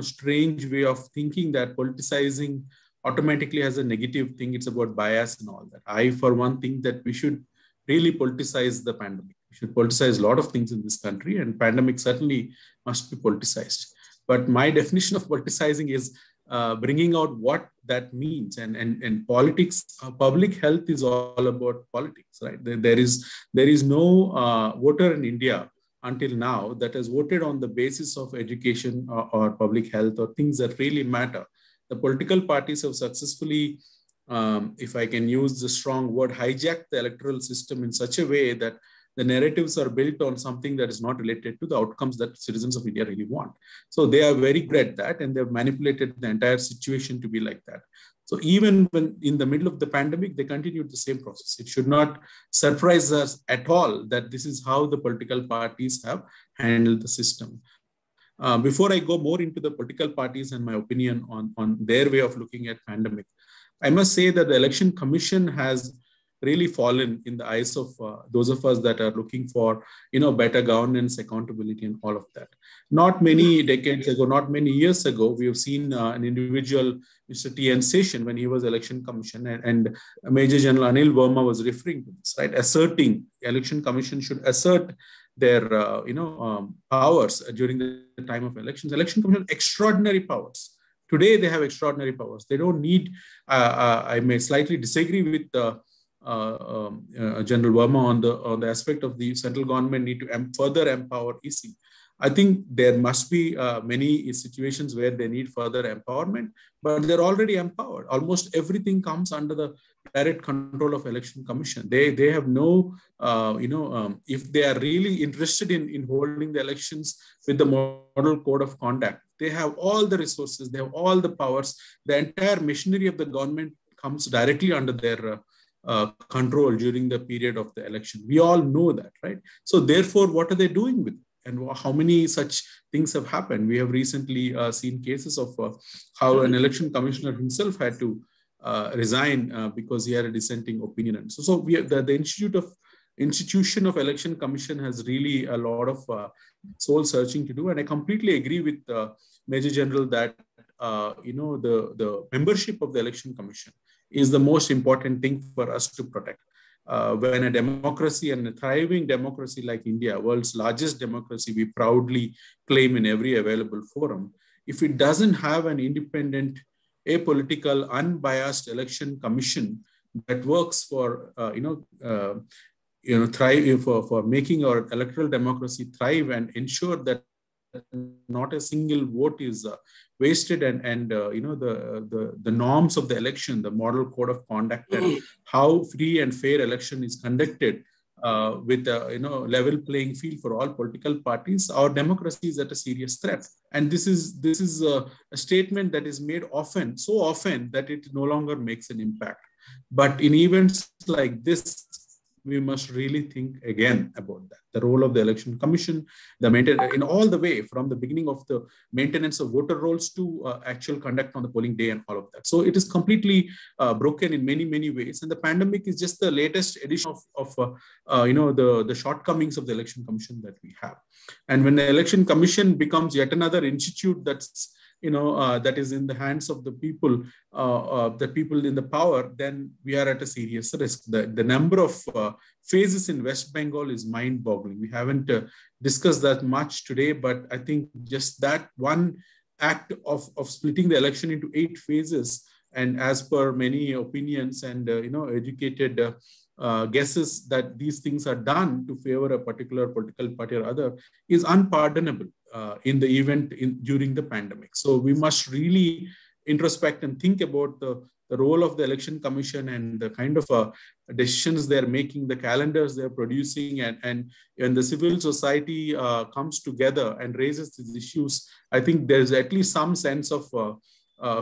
strange way of thinking that politicizing automatically has a negative thing. It's about bias and all that. I, for one, think that we should really politicize the pandemic. We should politicize a lot of things in this country, and pandemic certainly must be politicized. But my definition of politicizing is bringing out what that means. And politics, public health is all about politics, right? There is no voter in India until now that has voted on the basis of education or public health or things that really matter. The political parties have successfully, if I can use the strong word, hijacked the electoral system in such a way that the narratives are built on something that is not related to the outcomes that citizens of India really want. So they are very good at that, and they've manipulated the entire situation to be like that. So even when in the middle of the pandemic, they continued the same process. It should not surprise us at all that this is how the political parties have handled the system. Before I go more into the political parties and my opinion on their way of looking at pandemic, I must say that the Election Commission has really fallen in the eyes of those of us that are looking for, better governance, accountability, and all of that. Not many decades ago, not many years ago, we have seen an individual, Mr. T.N. Session, when he was Election Commission, and Major General Anil Verma was referring to this, right? Asserting Election Commission should assert their, powers during the time of elections. Election Commission extraordinary powers. Today they have extraordinary powers. They don't need. I may slightly disagree with General Verma on the aspect of the central government need to further empower EC. I think there must be many situations where they need further empowerment, but they're already empowered. Almost everything comes under the direct control of Election Commission. They have no, if they are really interested in holding the elections with the model code of conduct, They have all the resources, they have all the powers. The entire machinery of the government comes directly under their control during the period of the election. We all know that, right? So therefore, what are they doing with it? And how many such things have happened? We have recently seen cases of how an election commissioner himself had to resign because he had a dissenting opinion. And so the institution of election commission has really a lot of soul searching to do. And I completely agree with Major General that the membership of the election commission is the most important thing for us to protect. When a democracy, and a thriving democracy like India, world's largest democracy, we proudly claim in every available forum, if it doesn't have an independent, apolitical, unbiased election commission that works for thrive, for making our electoral democracy thrive and ensure that not a single vote is wasted, and the norms of the election, the model code of conduct, and how free and fair election is conducted with a level playing field for all political parties, our democracy is at a serious threat. And this is a statement that is made often, so often that it no longer makes an impact. But in events like this, we must really think again about that. The role of the election commission, in all the way from the beginning of the maintenance of voter rolls to actual conduct on the polling day and all of that. So it is completely broken in many, many ways. And the pandemic is just the latest edition of the shortcomings of the election commission that we have. And when the election commission becomes yet another institute that's that is in the hands of the people in the power, then we are at a serious risk. The number of phases in West Bengal is mind-boggling. We haven't discussed that much today, but I think just that one act of splitting the election into 8 phases, and as per many opinions and educated guesses that these things are done to favor a particular political party or other, is unpardonable in the event during the pandemic. So we must really introspect and think about the role of the election commission and the kind of decisions they're making, the calendars they're producing, and when the civil society comes together and raises these issues, I think there's at least some sense of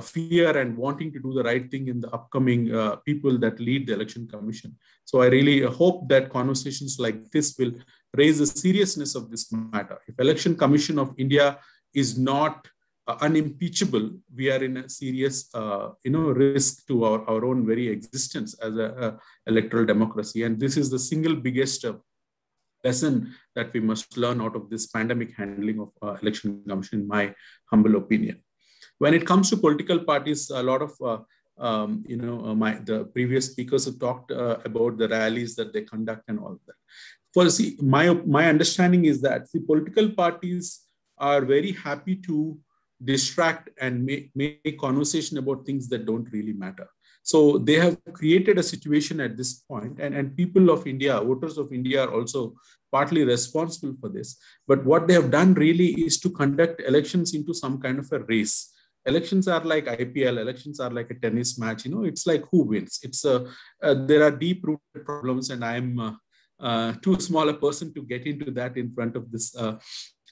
fear and wanting to do the right thing in the upcoming people that lead the election commission. So I really hope that conversations like this will raise the seriousness of this matter. If Election Commission of India is not unimpeachable, we are in a serious risk to our own very existence as a electoral democracy. And this is the single biggest lesson that we must learn out of this pandemic handling of election commission, in my humble opinion. When it comes to political parties, a lot of the previous speakers have talked about the rallies that they conduct and all of that. My understanding is that the political parties are very happy to distract and make conversation about things that don't really matter. So they have created a situation at this point, and people of India, voters of India, are also partly responsible for this. But what they have done really is to conduct elections into some kind of a race. Elections are like IPL, elections are like a tennis match, it's like who wins. There are deep-rooted problems, and I'm too small a person to get into that in front of this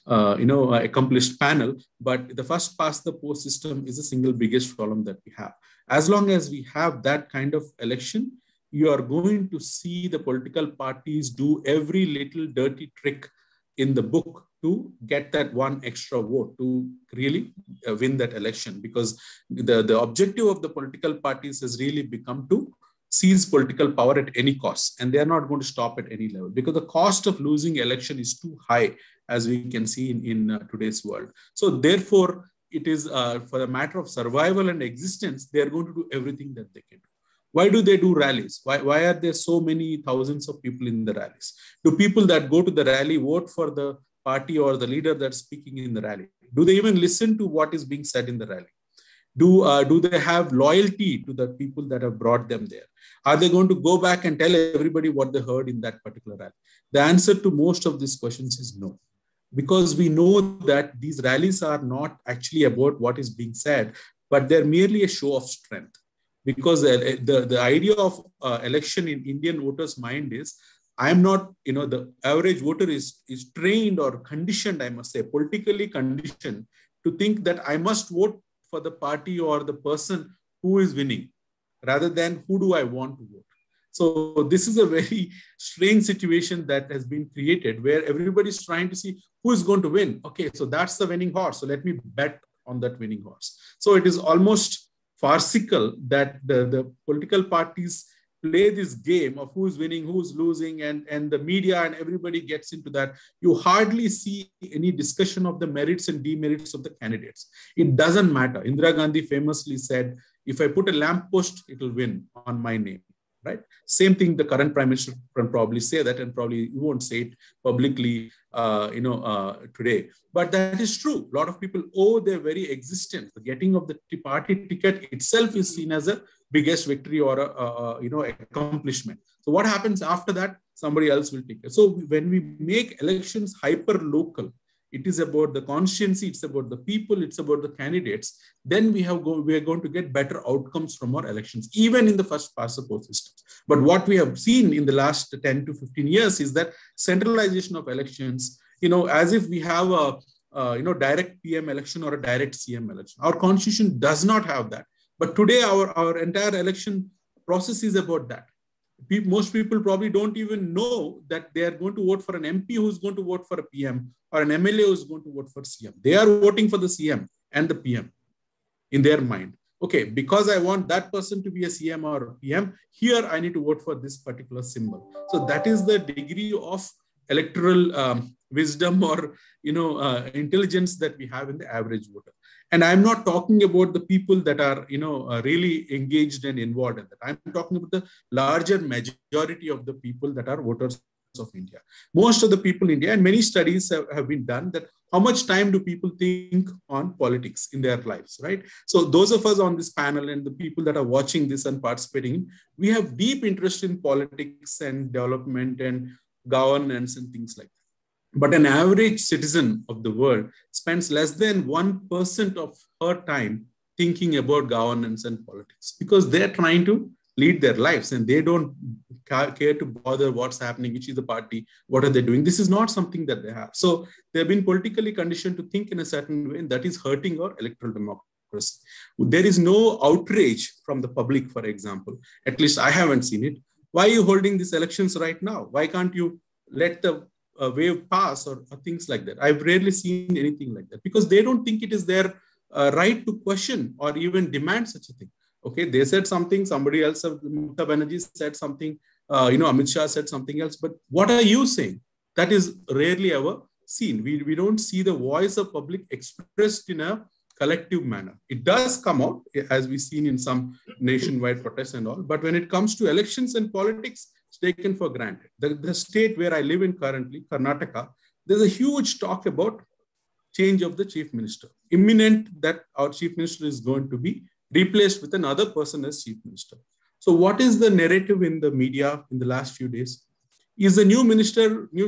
accomplished panel. But the first past the post system is the single biggest problem that we have. As long as we have that kind of election, you are going to see the political parties do every little dirty trick in the book to get that one extra vote to really win that election, because the objective of the political parties has really become to seize political power at any cost, and they are not going to stop at any level, because the cost of losing election is too high, as we can see in today's world. So therefore, it is for a matter of survival and existence, they are going to do everything that they can do. Why do they do rallies? Why are there so many thousands of people in the rallies? Do people that go to the rally vote for the party or the leader that's speaking in the rally? Do they even listen to what is being said in the rally? Do they have loyalty to the people that have brought them there? Are they going to go back and tell everybody what they heard in that particular rally? The answer to most of these questions is no, because we know that these rallies are not actually about what is being said, but they're merely a show of strength. Because the idea of election in Indian voters' mind is, I'm not, the average voter is trained or conditioned, I must say, politically conditioned to think that I must vote for the party or the person who is winning, rather than who do I want to vote. So this is a very strange situation that has been created where everybody's trying to see who is going to win. Okay, so that's the winning horse. So let me bet on that winning horse. So it is almost farcical that the political parties play this game of who's winning, who's losing, and the media and everybody gets into that. You hardly see any discussion of the merits and demerits of the candidates. It doesn't matter. Indira Gandhi famously said, if I put a lamppost, it will win on my name. Right? Same thing the current prime minister can probably say that, and probably you won't say it publicly, today. But that is true. A lot of people owe their very existence. The getting of the party ticket itself is seen as a biggest victory or accomplishment. So what happens after that? Somebody else will take it. So when we make elections hyper local, it is about the consciency, it's about the people, it's about the candidates, then we are going to get better outcomes from our elections, even in the first past the post systems. But what we have seen in the last 10 to 15 years is that centralization of elections, as if we have a direct PM election or a direct CM election. Our constitution does not have that. But today our entire election process is about that. Most people probably don't even know that they are going to vote for an MP who's going to vote for a PM or an MLA who's going to vote for CM. They are voting for the CM and the PM in their mind. Okay, because I want that person to be a CM or a PM, here I need to vote for this particular symbol. So that is the degree of electoral wisdom or intelligence that we have in the average voter. And I'm not talking about the people that are really engaged and involved in that. I'm talking about the larger majority of the people that are voters of India. Most of the people in India, and many studies have been done, that how much time do people think on politics in their lives, right? So those of us on this panel and the people that are watching this and participating, we have deep interest in politics and development and governance and things like that. But an average citizen of the world spends less than 1% of her time thinking about governance and politics, because they're trying to lead their lives and they don't care to bother what's happening, which is the party, what are they doing. This is not something that they have. So they've been politically conditioned to think in a certain way, and that is hurting our electoral democracy. There is no outrage from the public, for example. At least I haven't seen it. Why are you holding these elections right now? Why can't you let the wave pass or things like that? I've rarely seen anything like that, because they don't think it is their right to question or even demand such a thing. Okay, they said something, somebody else, Mamata Banerjee said something, Amit Shah said something else, but what are you saying? That is rarely ever seen. We don't see the voice of public expressed in a collective manner. It does come out, as we've seen in some nationwide protests and all, but when it comes to elections and politics, it's taken for granted. The state where I live in currently, Karnataka, there's a huge talk about change of the chief minister. Imminent that our chief minister is going to be replaced with another person as chief minister. So what is the narrative in the media in the last few days? Is the new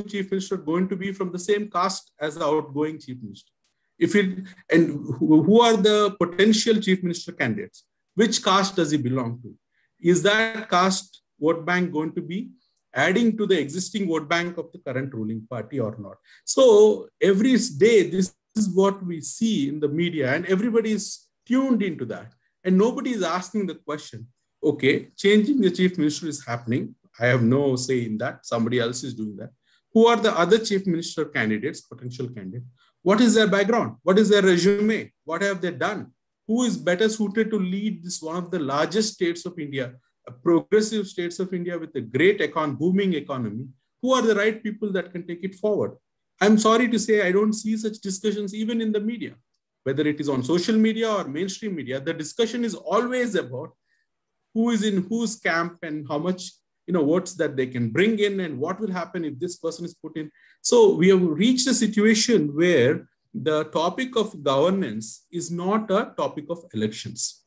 chief minister going to be from the same caste as the outgoing chief minister? Who are the potential chief minister candidates? Which caste does he belong to? Is that caste vote bank going to be adding to the existing vote bank of the current ruling party or not? So every day, this is what we see in the media, and everybody is tuned into that. And nobody is asking the question, okay, changing the chief minister is happening. I have no say in that. Somebody else is doing that. Who are the other chief minister candidates, potential candidates? What is their background? What is their resume? What have they done? Who is better suited to lead this one of the largest states of India, a progressive states of India with a great booming economy? Who are the right people that can take it forward? I'm sorry to say, I don't see such discussions even in the media. Whether it is on social media or mainstream media, the discussion is always about who is in whose camp and how much votes that they can bring in and what will happen if this person is put in. So we have reached a situation where the topic of governance is not a topic of elections.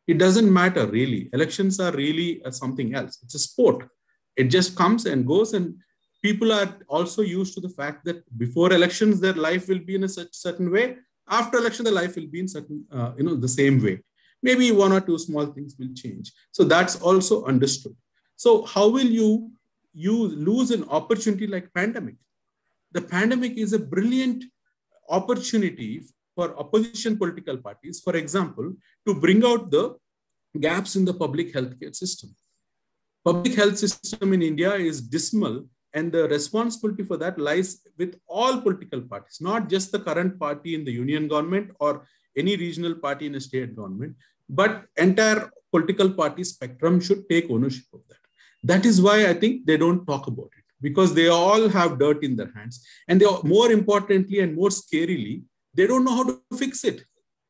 It doesn't matter really. Elections are really something else. It's a sport. It just comes and goes, and people are also used to the fact that before elections, their life will be in a certain way. After election, the life will be in certain, the same way. Maybe one or two small things will change. So that's also understood. So how will you lose an opportunity like pandemic? The pandemic is a brilliant opportunity for opposition political parties, for example, to bring out the gaps in the public healthcare system. Public health system in India is dismal, and the responsibility for that lies with all political parties, not just the current party in the union government or any regional party in a state government, but entire political party spectrum should take ownership of that. That is why I think they don't talk about it, because they all have dirt in their hands. And they, more importantly and more scarily, they don't know how to fix it.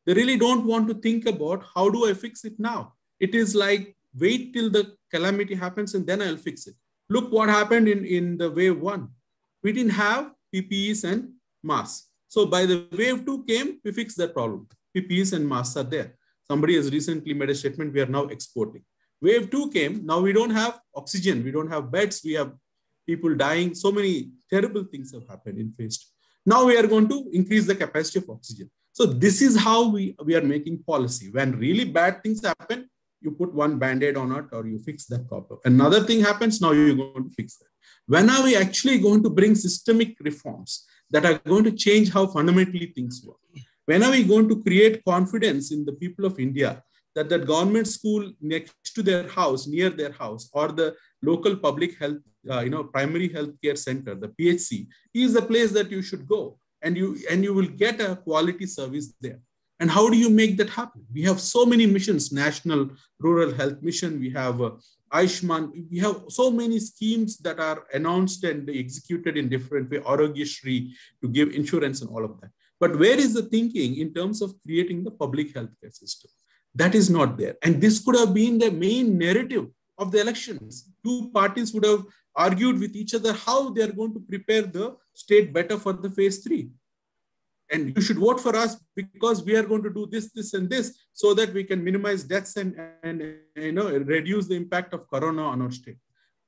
They really don't want to think about how do I fix it now. It is like, wait till the calamity happens and then I'll fix it. Look what happened in the wave 1. We didn't have PPEs and masks. So by the wave 2 came, we fixed that problem. PPEs and masks are there. Somebody has recently made a statement, we are now exporting. Wave 2 came, now we don't have oxygen, we don't have beds, we have people dying. So many terrible things have happened in phase 2. Now we are going to increase the capacity of oxygen. So this is how we are making policy. When really bad things happen, you put one band-aid on it or you fix that problem. Another thing happens, now you're going to fix that. When are we actually going to bring systemic reforms that are going to change how fundamentally things work? When are we going to create confidence in the people of India that the government school next to their house, near their house, or the local public health, primary health care center, the PHC, is the place that you should go, and you will get a quality service there. And how do you make that happen? We have so many missions, National Rural Health Mission, we have Ayushman, we have so many schemes that are announced and executed in different ways, Arogyashri to give insurance and all of that. But where is the thinking in terms of creating the public healthcare system? That is not there. And this could have been the main narrative of the elections. Two parties would have argued with each other how they are going to prepare the state better for the phase 3. And you should vote for us because we are going to do this, this, and this so that we can minimize deaths and reduce the impact of corona on our state.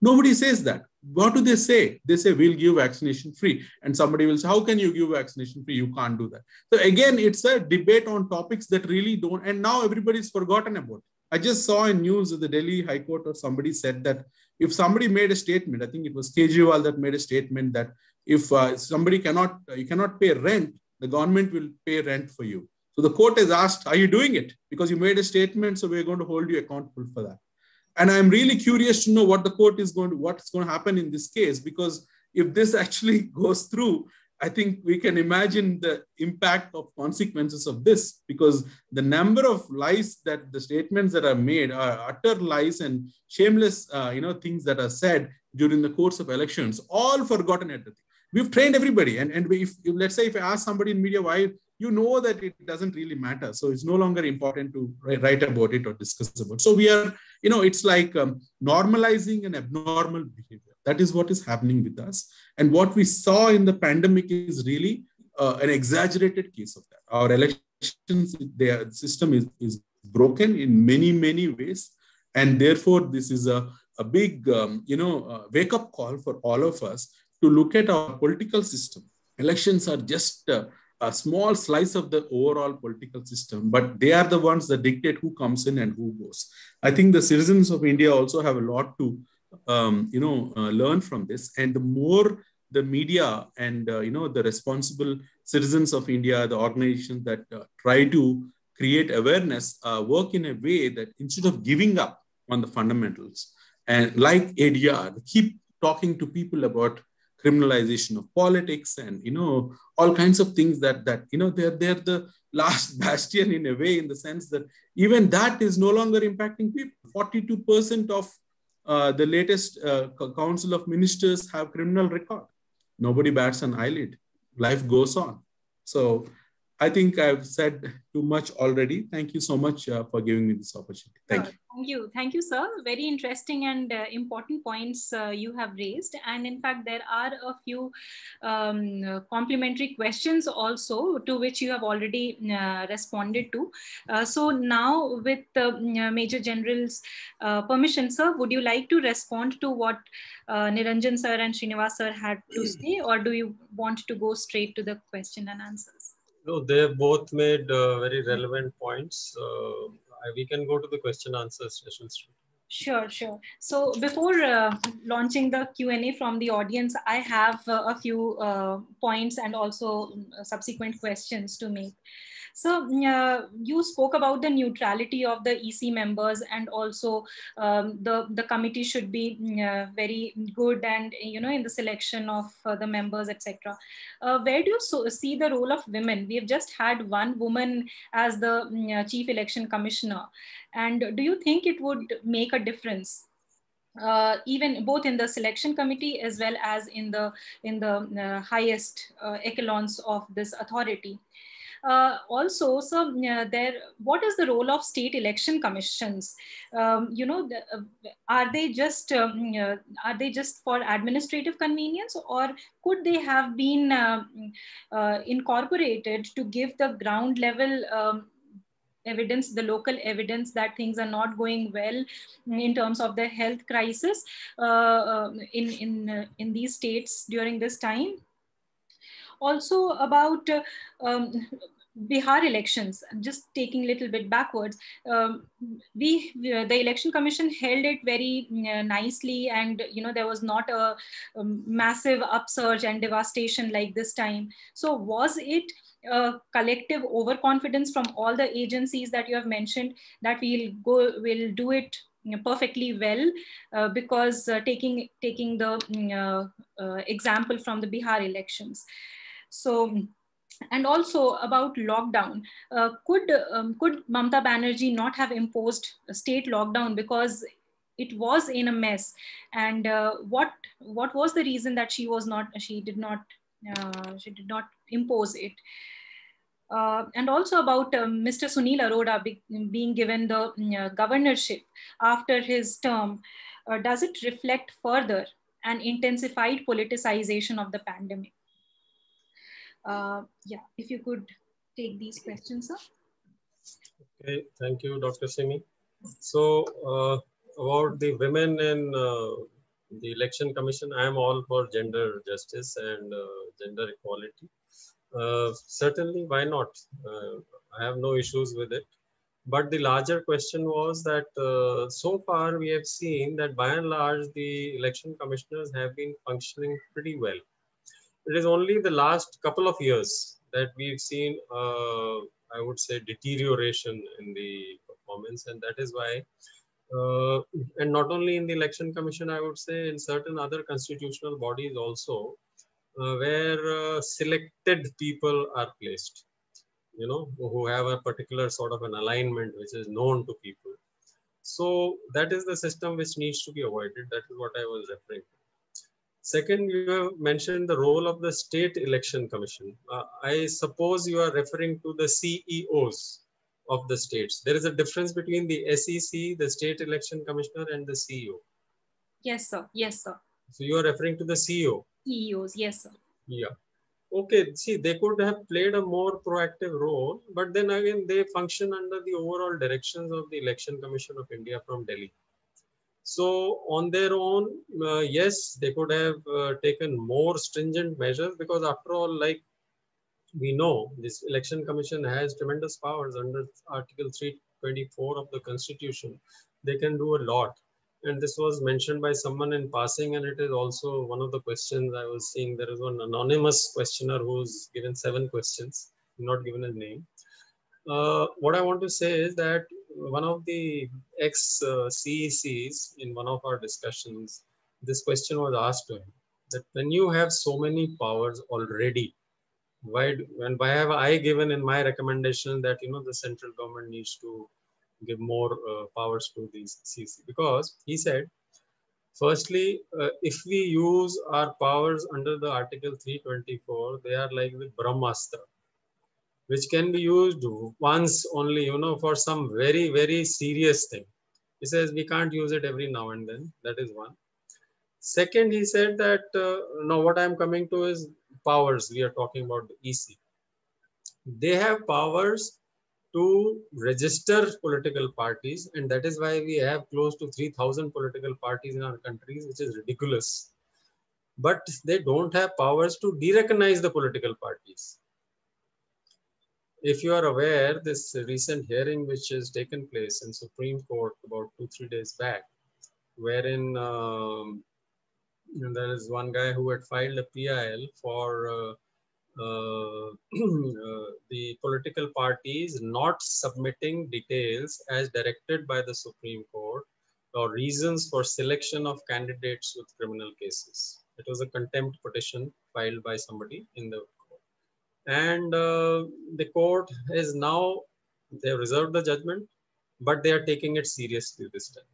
Nobody says that. What do they say? They say, we'll give vaccination free. And somebody will say, how can you give vaccination free? You can't do that. So again, it's a debate on topics that really don't, and now everybody's forgotten about it. I just saw in news that the Delhi High Court or somebody said that if somebody made a statement, I think it was Kejriwal that made a statement that if somebody you cannot pay rent, the government will pay rent for you. So the court has asked, are you doing it? Because you made a statement, so we're going to hold you accountable for that. And I'm really curious to know what the court is going to, what's going to happen in this case, because if this actually goes through, I think we can imagine the impact of consequences of this, because the number of lies that the statements that are made are utter lies and shameless, things that are said during the course of elections, all forgotten at the thing. We've trained everybody. And if let's say, if I ask somebody in media why, you know that it doesn't really matter. So it's no longer important to write about it or discuss about it. So we are, it's like normalizing an abnormal behavior. That is what is happening with us. And what we saw in the pandemic is really an exaggerated case of that. Our elections, their system is broken in many, many ways. And therefore, this is a big, wake-up call for all of us to look at our political system. Elections are just a small slice of the overall political system, but they are the ones that dictate who comes in and who goes. I think the citizens of India also have a lot to, learn from this. And the more the media and, the responsible citizens of India, the organizations that try to create awareness, work in a way that instead of giving up on the fundamentals, and like ADR, keep talking to people about criminalization of politics and, all kinds of things that they're the last bastion in a way, in the sense that even that is no longer impacting people. 42% of the latest Council of Ministers have criminal record. Nobody bats an eyelid. Life goes on. So I think I've said too much already. Thank you so much for giving me this opportunity. Thank you.
Thank you. Thank you, sir. Very interesting and important points you have raised. And in fact, there are a few complementary questions also to which you have already responded to. So now with Major General's permission, sir, would you like to respond to what Niranjan sir and Srinivas sir had to say, or do you want to go straight to the question and answers?
No, they both made very relevant points. We can go to the question answer session.
Sure, sure. So before launching the Q&A from the audience, I have a few points and also subsequent questions to make. So you spoke about the neutrality of the EC members, and also the committee should be very good and, you know, in the selection of the members, etc. Where do you see the role of women? We have just had one woman as the chief election commissioner, and do you think it would make a difference? Even both in the selection committee as well as in the highest echelons of this authority. Also, so what is the role of state election commissions? You know, are they just for administrative convenience, or could they have been incorporated to give the ground level evidence, the local evidence that things are not going well in terms of the health crisis in these states during this time? Also about Bihar elections, just taking a little bit backwards, the election commission held it very nicely, and you know, there was not a massive upsurge and devastation like this time. So was it collective overconfidence from all the agencies that you have mentioned that we'll do it perfectly well, because taking the example from the Bihar elections? So, and also about lockdown, could Mamata Banerjee not have imposed a state lockdown because it was in a mess? And what was the reason that she did not impose it? And also about Mr. Sunil Arora being given the governorship after his term. Does it reflect further an intensified politicization of the pandemic? Yeah, if you could take these questions, sir.
Okay, thank you, Dr. Simi. So about the women in the election commission, I am all for gender justice and gender equality. Certainly, why not? I have no issues with it. But the larger question was that so far we have seen that by and large the election commissioners have been functioning pretty well. It is only the last couple of years that we've seen, I would say, deterioration in the performance, and that is why, and not only in the election commission, I would say in certain other constitutional bodies also, where selected people are placed, you know, who have a particular sort of an alignment which is known to people. So that is the system which needs to be avoided. That is what I was referring to. Second, you have mentioned the role of the State Election Commission. I suppose you are referring to the CEOs of the states. There is a difference between the SEC, the State Election Commissioner, and the CEO.
Yes, sir. Yes, sir.
So you are referring to the CEO?
CEOs, yes, sir.
Yeah. Okay, see, they could have played a more proactive role, but then again, they function under the overall directions of the Election Commission of India from Delhi. So on their own, yes, they could have taken more stringent measures, because after all, like we know, this Election Commission has tremendous powers under Article 324 of the Constitution. They can do a lot. And this was mentioned by someone in passing, and it is also one of the questions I was seeing. There is one anonymous questioner who's given 7 questions, not given a name. What I want to say is that one of the ex-CECs in one of our discussions, this question was asked to him, that when you have so many powers already, why have I given in my recommendation that, you know, the central government needs to give more powers to these CEC? Because he said, firstly, if we use our powers under the Article 324, they are like the Brahmastra, which can be used once only, you know, for some very, very serious thing. He says we can't use it every now and then. That is one. Second, he said that, now what I'm coming to is powers. We are talking about the EC. They have powers to register political parties, and that is why we have close to 3,000 political parties in our countries, which is ridiculous. But they don't have powers to de-recognize the political parties. If you are aware, this recent hearing which has taken place in Supreme Court about 2-3 days back, wherein there is one guy who had filed a PIL for the political parties not submitting details as directed by the Supreme Court or reasons for selection of candidates with criminal cases. It was a contempt petition filed by somebody in the court. And the court is now, they have reserved the judgment, but they are taking it seriously this time.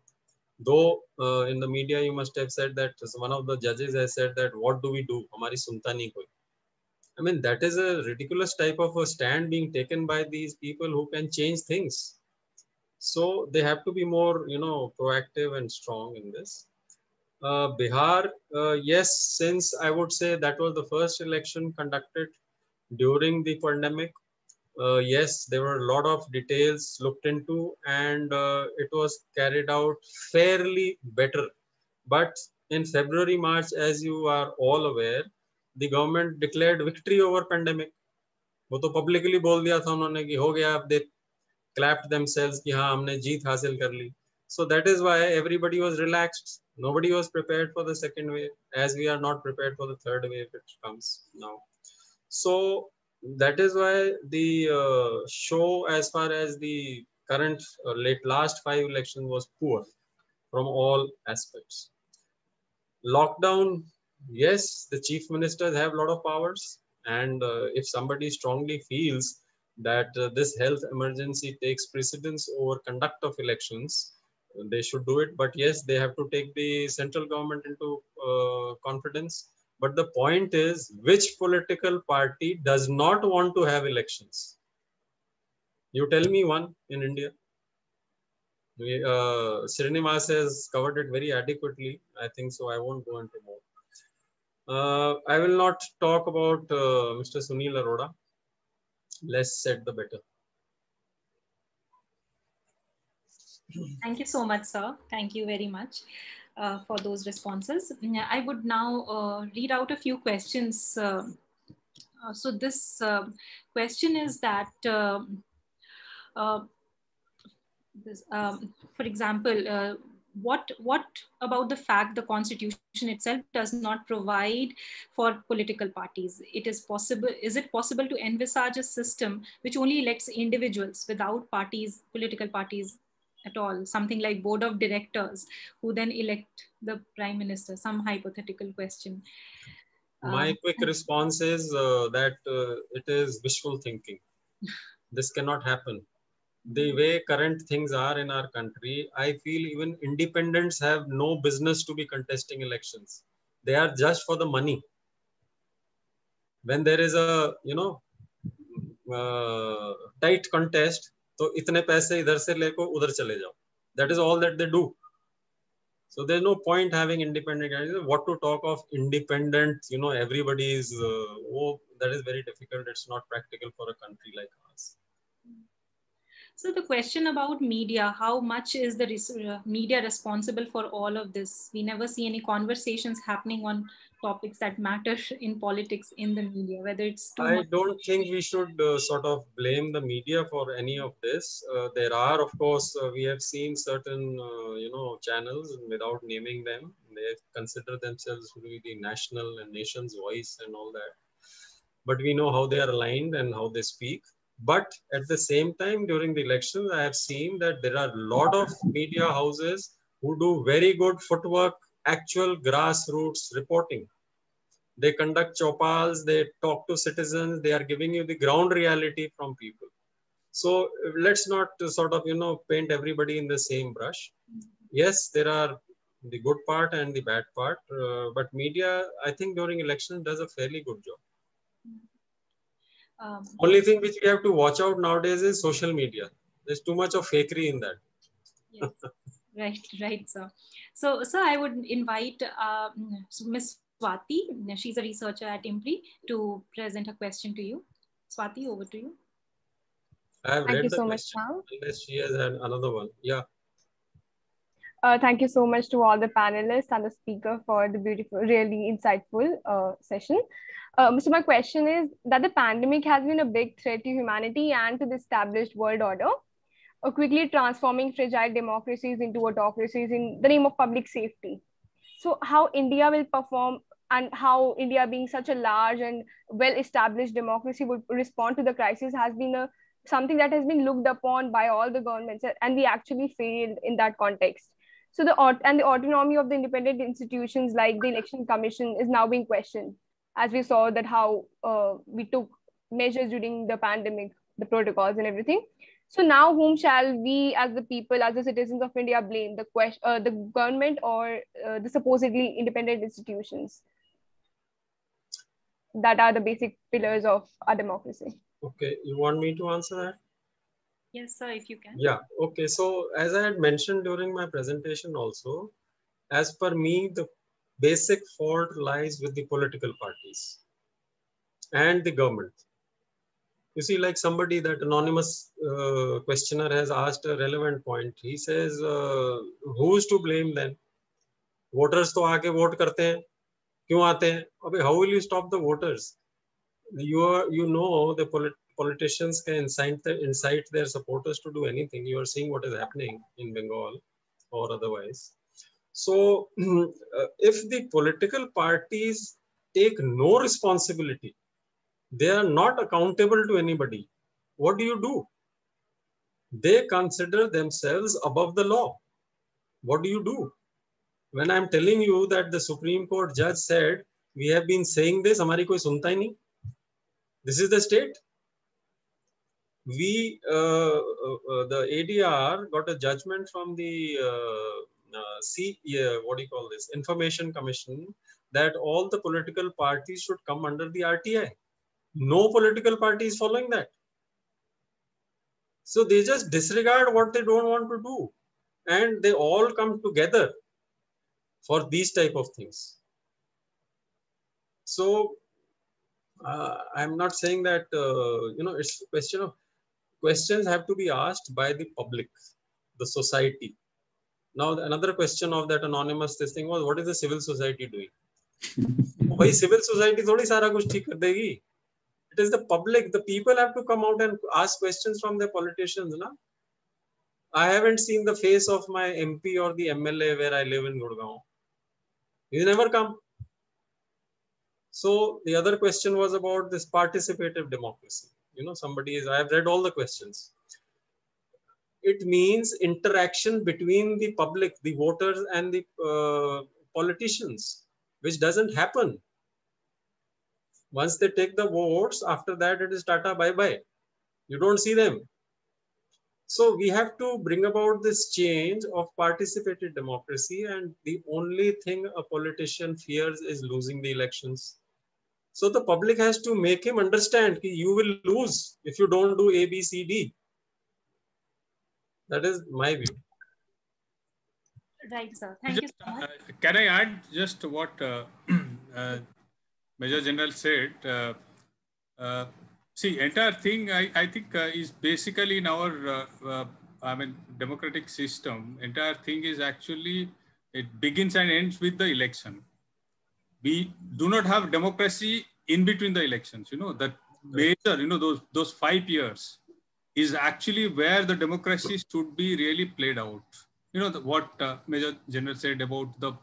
Though in the media you must have said that one of the judges has said that what do we do? Hamari sunta nahi koi. I mean, that is a ridiculous type of a stand being taken by these people who can change things. So they have to be more, proactive and strong in this. Bihar, yes, since I would say that was the first election conducted during the pandemic. Yes, there were a lot of details looked into, and it was carried out fairly better. But in February, March, as you are all aware, the government declared victory over pandemic. वो तो publicly बोल दिया था उन्होंने कि हो गया, they clapped themselves कि हाँ हमने जीत हासिल कर ली. So that is why everybody was relaxed. Nobody was prepared for the second wave, as we are not prepared for the third wave which comes now. So that is why the show, as far as the current last 5 elections, was poor from all aspects. Lockdown, yes, the chief ministers have a lot of powers, and if somebody strongly feels that this health emergency takes precedence over conduct of elections, they should do it. But yes, they have to take the central government into confidence. But the point is, which political party does not want to have elections? You tell me one in India. Srinivas has covered it very adequately, I think, so I won't go into more. I will not talk about Mr. Sunil Arora. Less said, the better.
Thank you so much, sir. Thank you very much for those responses. I would now read out a few questions. So this question is that, for example, what about the fact the Constitution itself does not provide for political parties? Is it possible to envisage a system which only elects individuals without political parties at all? Something like board of directors who then elect the prime minister, some hypothetical question.
My quick response is that it is wishful thinking. This cannot happen. The way current things are in our country, I feel even independents have no business to be contesting elections. They are just for the money. When there is a, tight contest, तो इतने पैसे इधर से लेको उधर चले जाओ. That is all that they do. So there's no point having independent candidates. What to talk of independent, everybody is, that is very difficult. It's not practical for a country like ours.
So the question about media, how much is the media responsible for all of this? We never see any conversations happening on topics that matter in politics in the media, whether it's too
I
much.
don't think we should sort of blame the media for any of this. There are, of course, we have seen certain, channels, without naming them, they consider themselves to be the national and nation's voice and all that. But we know how they are aligned and how they speak. But at the same time, during the elections, I have seen that there are a lot of media houses who do very good footwork, actual grassroots reporting. They conduct chopals, they talk to citizens, they are giving you the ground reality from people. So let's not sort of, paint everybody in the same brush. Yes, there are the good part and the bad part, but media, I think during elections does a fairly good job. Only thing which we have to watch out nowadays is social media. There's too much of fakery in that.
Yes. Right, sir. So I would invite Ms. Swati. She's a researcher at IMPRI to present a question to you. Swati, over to you.
I have read the question, unless she has another one. Yeah.
Thank you so much to all the panelists and the speaker for the beautiful, really insightful session. So my question is that the pandemic has been a big threat to humanity and to the established world order. quickly transforming fragile democracies into autocracies in the name of public safety. So how India will perform, and how India, being such a large and well-established democracy, would respond to the crisis has been something that has been looked upon by all the governments, and we actually failed in that context. So the autonomy of the independent institutions like the Election Commission is now being questioned, as we saw that how we took measures during the pandemic, the protocols and everything. So now, whom shall we, as the people, as the citizens of India, blame? The government, or the supposedly independent institutions that are the basic pillars of our democracy?
Okay, you want me to answer that?
Yes, sir, if you can.
Yeah, okay. So as I had mentioned during my presentation also, as per me, the basic fault lies with the political parties and the government. You see, like somebody, that anonymous questioner has asked a relevant point. He says, who's to blame then? Voters to aake vote karte hain. Kyun aate hain? Abhi, how will you stop the voters? You know, the politicians can incite their supporters to do anything. You are seeing what is happening in Bengal or otherwise. So if the political parties take no responsibility, they are not accountable to anybody, what do? They consider themselves above the law. What do? When I'm telling you that the Supreme Court judge said, we have been saying this, hamari koi sunta hi nahi. This is the state. We, the ADR got a judgment from the Information Commission, that all the political parties should come under the RTI. No political party is following that. So they just disregard what they don't want to do. And they all come together for these type of things. So I'm not saying that, it's a question of, questions have to be asked by the public, the society. Now, another question of that anonymous this thing was, what is the civil society doing? Why civil society thodi sara kuch theek kar degi? It is the public, the people have to come out and ask questions from their politicians. Na? I haven't seen the face of my MP or the MLA where I live in Gurgaon. He never come. So the other question was about this participative democracy. I have read all the questions. It means interaction between the public, the voters, and the politicians, which doesn't happen. Once they take the votes, after that it is tata bye-bye. You don't see them. So we have to bring about this change of participative democracy, and the only thing a politician fears is losing the elections. So the public has to make him understand that you will lose if you don't do A, B, C, D. That is my view.
Right, sir. Thank you so much.
Can I add just what Major General said? See, entire thing I think is basically in our democratic system. Entire thing is actually, it begins and ends with the election. We do not have democracy in between the elections. That major, those 5 years is actually where the democracy should be really played out. What Major General said about the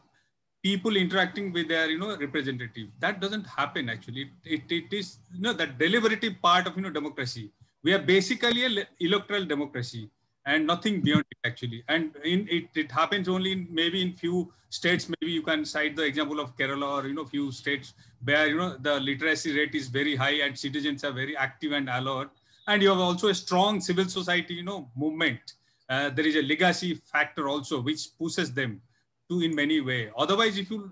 people interacting with their, representative. That doesn't happen actually. It is, that deliberative part of, democracy. We are basically an electoral democracy and nothing beyond it actually. And it happens only maybe in few states. Maybe you can cite the example of Kerala or, few states where, the literacy rate is very high and citizens are very active and alert. And you have also a strong civil society, movement. There is a legacy factor also, which pushes them to in many ways. Otherwise, if you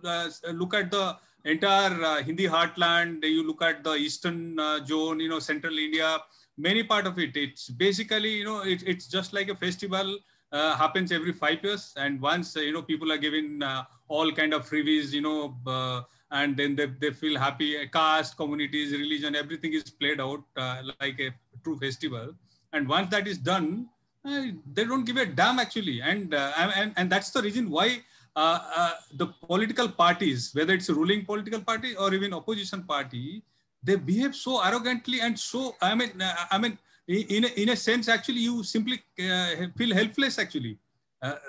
look at the entire Hindi heartland, you look at the eastern zone, central India, many part of it, it's basically, it's just like a festival happens every 5 years. And once, people are given all kind of freebies, and then they feel happy. Caste, communities, religion, everything is played out like a true festival. And once that is done, they don't give a damn actually. And that's the reason why the political parties, whether it's a ruling political party or even opposition party, they behave so arrogantly and so, in a sense, actually, you simply feel helpless, actually.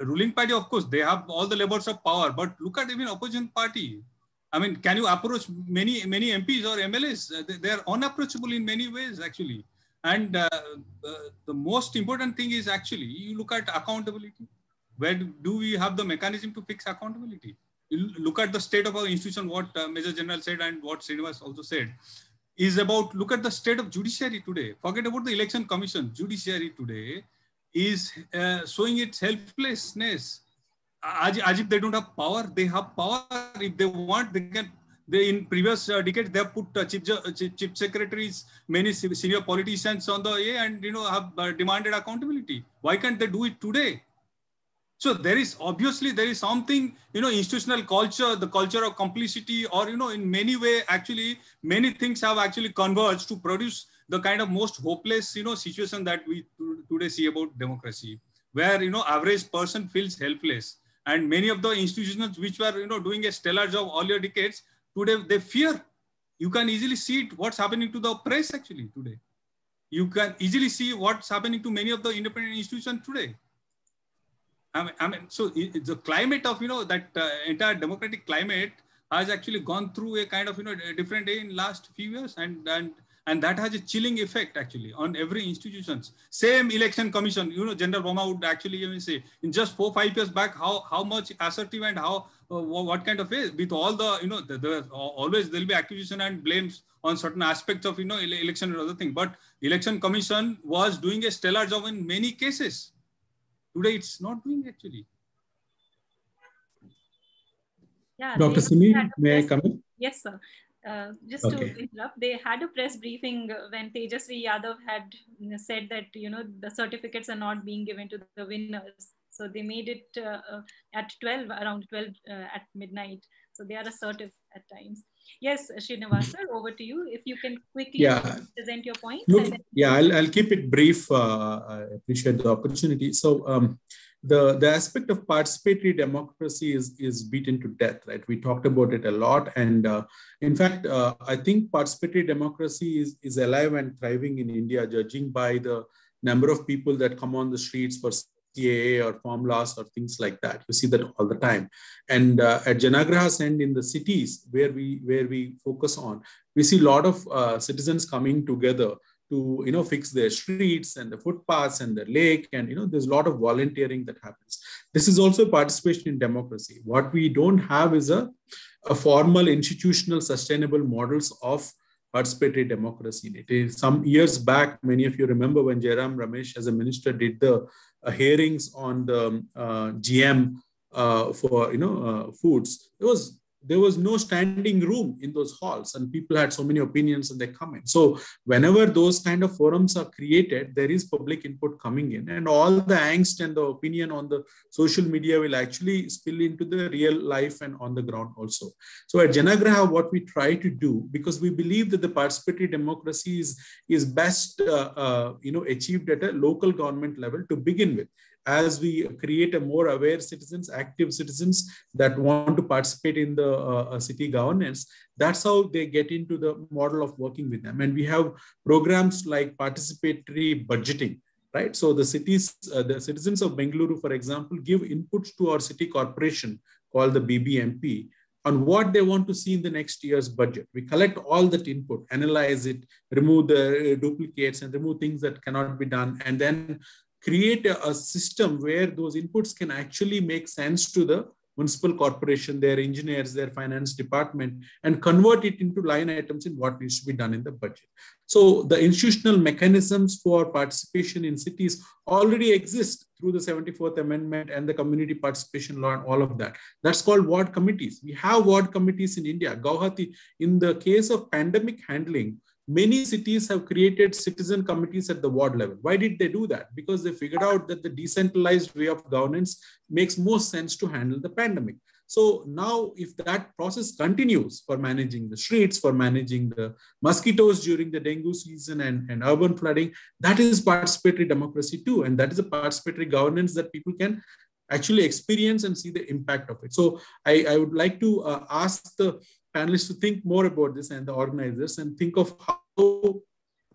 Ruling party, of course, they have all the levers of power, but look at even opposition party. I mean, can you approach many MPs or MLAs? They are unapproachable in many ways, actually. And the most important thing is actually, you look at accountability. Where do we have the mechanism to fix accountability? You look at the state of our institution, what Major General said and what Srinivas also said, is about, look at the state of judiciary today. Forget about the election commission. Judiciary today is showing its helplessness. As if they don't have power, they have power. If they want, they can. They, in previous decades, they have put chief secretaries, many senior politicians on the and have demanded accountability. Why can't they do it today? So there is something, institutional culture, the culture of complicity, or, in many ways, actually, many things have actually converged to produce the kind of most hopeless, situation that we today see about democracy, where, average person feels helpless. And many of the institutions which were, doing a stellar job earlier decades, today they fear. You can easily see it, what's happening to the press actually today. You can easily see what's happening to many of the independent institutions today. I mean, so the climate of, that entire democratic climate has actually gone through a kind of, a different day in last few years. And that has a chilling effect actually on every institutions. Same election commission, General Verma would actually say, in just 4-5 years back, how much assertive and how, what kind of way, with all the, always there'll be accusation and blames on certain aspects of, election or other thing. But election commission was doing a stellar job in many cases. Today, it's not doing actually.
Yeah,
Dr. Simi, may I come in?
Yes, sir. Just to interrupt, they had a press briefing when Tejasvi Yadav had said that, the certificates are not being given to the winners. So they made it at around 12 at midnight. So they are assertive at times. Yes, Srinivas, sir, over to you. If you can quickly present your point.
Look, I'll keep it brief. I appreciate the opportunity. So the aspect of participatory democracy is beaten to death, right? We talked about it a lot. And in fact, I think participatory democracy is alive and thriving in India, judging by the number of people that come on the streets for CAA or formulas or things like that. You see that all the time. And at Janagraha's end in the cities where we focus on, we see a lot of citizens coming together to fix their streets and the footpaths and the lake, and there's a lot of volunteering that happens. This is also participation in democracy. What we don't have is a formal institutional sustainable models of participatory democracy. It is some years back, many of you remember when Jairam Ramesh as a minister did the hearings on the GM for foods. There was no standing room in those halls, and people had so many opinions and they come in. So whenever those kind of forums are created, there is public input coming in, and all the angst and the opinion on the social media will actually spill into the real life and on the ground also. So at Janagraha, what we try to do, because we believe that the participatory democracy is best achieved at a local government level to begin with. As we create a more aware citizens, active citizens that want to participate in the city governance, that's how they get into the model of working with them. And we have programs like participatory budgeting, right? So the citizens of Bengaluru, for example, give inputs to our city corporation called the BBMP on what they want to see in the next year's budget. We collect all that input, analyze it, remove the duplicates and remove things that cannot be done, and then create a system where those inputs can actually make sense to the municipal corporation, their engineers, their finance department, and convert it into line items in what needs to be done in the budget. So the institutional mechanisms for participation in cities already exist through the 74th Amendment and the community participation law and all of that. That's called ward committees. We have ward committees in India. Guwahati, in the case of pandemic handling, many cities have created citizen committees at the ward level. Why did they do that? Because they figured out that the decentralized way of governance makes most sense to handle the pandemic. So now if that process continues for managing the streets, for managing the mosquitoes during the dengue season and urban flooding, that is participatory democracy too. And that is a participatory governance that people can actually experience and see the impact of it. So I would like to ask the panelists to think more about this and the organizers, and think of how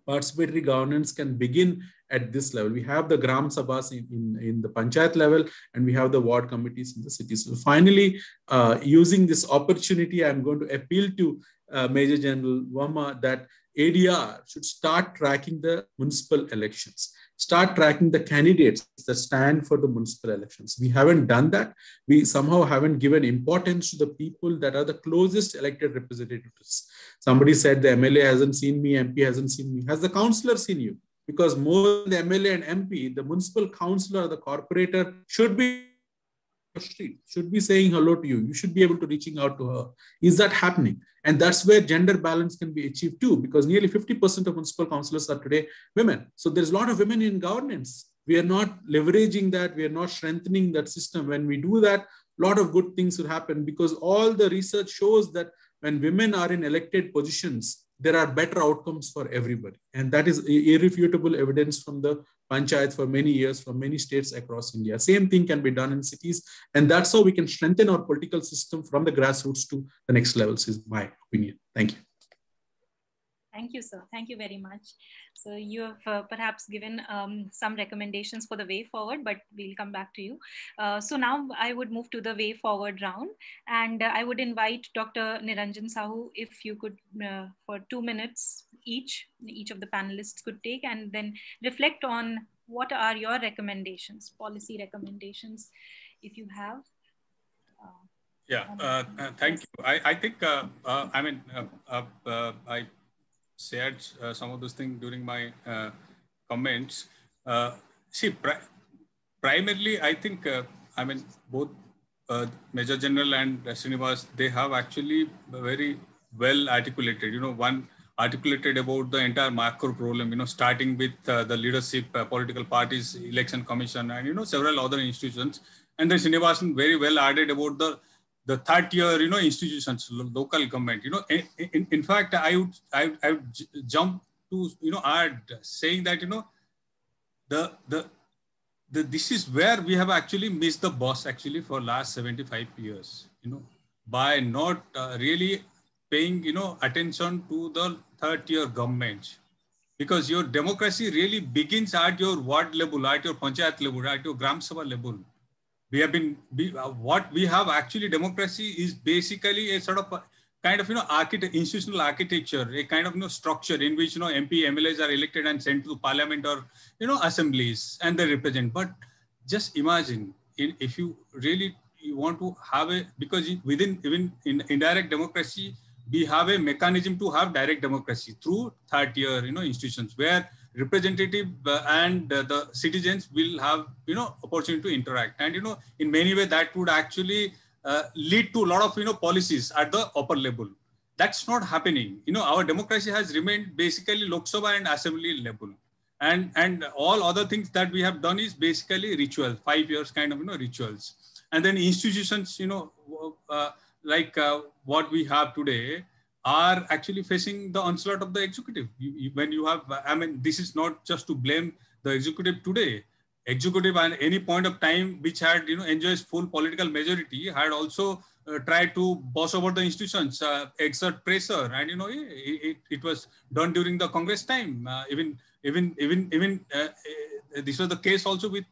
participatory governance can begin at this level. We have the Gram Sabhas in the Panchayat level, and we have the ward committees in the cities. So finally, using this opportunity, I'm going to appeal to Major General Verma that ADR should start tracking the municipal elections, start tracking the candidates that stand for the municipal elections. We haven't done that. We somehow haven't given importance to the people that are the closest elected representatives. Somebody said the MLA hasn't seen me, MP hasn't seen me. Has the councillor seen you? Because more than the MLA and MP, the municipal councillor or the corporator should be street, should be saying hello to you. You should be able to reaching out to her. Is that happening? And that's where gender balance can be achieved too, because nearly 50% of municipal councillors are today women. So there's a lot of women in governance. We are not leveraging that. We are not strengthening that system. When we do that, a lot of good things will happen, because all the research shows that when women are in elected positions, there are better outcomes for everybody. And that is irrefutable evidence from the panchayats for many years, from many states across India. Same thing can be done in cities. And that's how we can strengthen our political system from the grassroots to the next levels, is my opinion. Thank you.
Thank you, sir. Thank you very much. So you have perhaps given some recommendations for the way forward, but we'll come back to you. So now I would move to the way forward round, and I would invite Dr. Niranjan Sahu, if you could, for 2 minutes each of the panelists could take, and then reflect on what are your recommendations, policy recommendations, if you have.
Thank you. I think, I shared some of those things during my comments. Primarily, I think, both Major General and Srinivas, they have actually very well articulated, one articulated about the entire macro problem, starting with the leadership, political parties, election commission, and, several other institutions. And then Srinivasan very well added about the third tier, institutions, local government, in fact, I would jump to, add saying that, this is where we have actually missed the bus actually for last 75 years, by not really paying, attention to the third tier government, because your democracy really begins at your ward level, at your panchayat level, at your Gram Sabha level. What we have actually, democracy is basically a sort of kind of, institutional architecture, a kind of, structure in which, MP, MLAs are elected and sent to parliament or, assemblies, and they represent. But just imagine, if you really want to have because within even in indirect democracy, we have a mechanism to have direct democracy through third tier, institutions, where representative and the citizens will have, opportunity to interact. And, in many ways that would actually lead to a lot of, policies at the upper level. That's not happening. Our democracy has remained basically Lok Sabha and assembly level. And all other things that we have done is basically ritual, 5 years kind of, rituals. And then institutions, like what we have today, are actually facing the onslaught of the executive. When you have, this is not just to blame the executive today. Executive at any point of time, which had, enjoys full political majority, had also tried to boss over the institutions, exert pressure. And, it was done during the Congress time. Even this was the case also with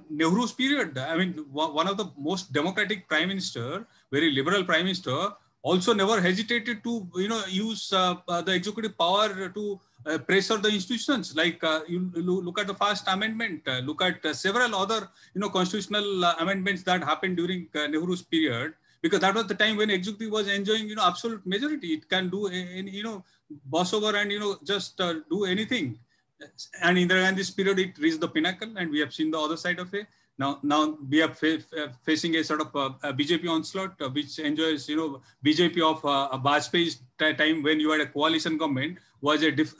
Nehru's period. One of the most democratic prime minister, very liberal prime minister, also never hesitated to, use the executive power to pressure the institutions. Like you look at the first amendment, look at several other, constitutional amendments that happened during Nehru's period, because that was the time when executive was enjoying, absolute majority. It can do, boss over and, just do anything. And in this period, it reached the pinnacle, and we have seen the other side of it. Now we are facing a sort of a BJP onslaught, which enjoys, BJP of Vajpayee's time, when you had a coalition government,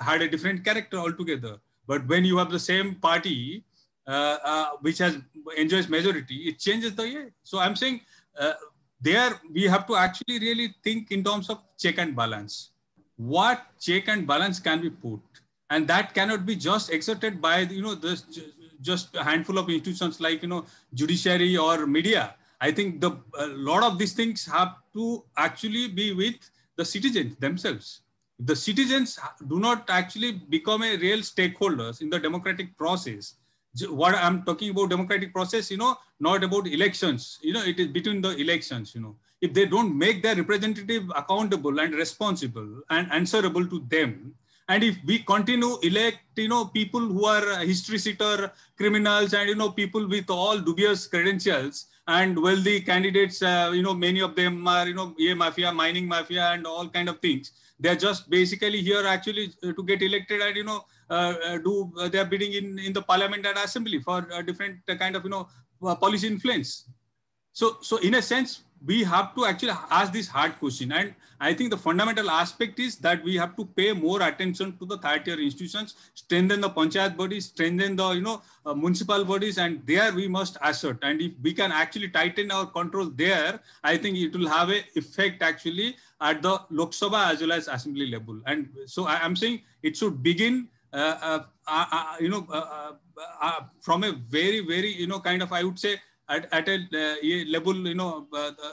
had a different character altogether. But when you have the same party, which enjoys majority, it changes the way. So I'm saying there we have to actually really think in terms of check and balance. What check and balance can be put? And that cannot be just exerted by, just a handful of institutions like, judiciary or media. I think a lot of these things have to actually be with the citizens themselves. If the citizens do not actually become a real stakeholders in the democratic process, what I'm talking about democratic process, not about elections, it is between the elections, if they don't make their representative accountable and responsible and answerable to them, and if we continue elect, people who are history sitter criminals and, people with all dubious credentials and wealthy candidates, many of them are, mafia, mining mafia and all kind of things. They're just basically here actually to get elected and, do their bidding in the parliament and assembly for different kind of, policy influence. So in a sense, we have to actually ask this hard question. And I think the fundamental aspect is that we have to pay more attention to the third-tier institutions, strengthen the panchayat bodies, strengthen the, municipal bodies, and there we must assert. And if we can actually tighten our control there, I think it will have an effect actually at the Lok Sabha as well as assembly level. And so I'm saying it should begin, from a very, very, kind of, I would say, at a level,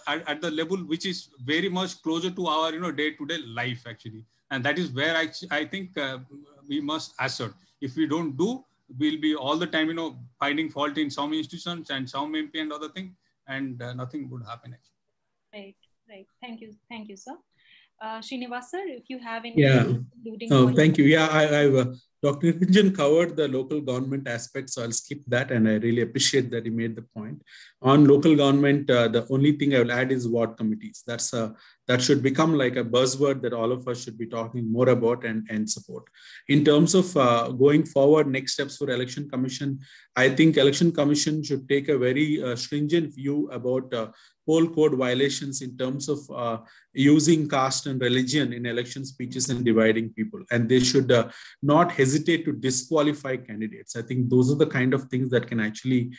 at the level which is very much closer to our, day-to-day life actually. And that is where I think we must assert. If we don't do, we'll be all the time, finding fault in some institutions and some MP and other thing, and nothing would happen actually.
Right. Thank you, sir. Srinivas sir, if you have any
concluding points. Thank you. Yeah, Dr. Niranjan covered the local government aspect, so I'll skip that, and I really appreciate that he made the point. On local government, the only thing I will add is ward committees. That should become like a buzzword that all of us should be talking more about and support. In terms of going forward, next steps for Election Commission, I think Election Commission should take a very stringent view about poll code violations in terms of using caste and religion in election speeches and dividing people. And they should not hesitate to disqualify candidates. I think those are the kind of things that can actually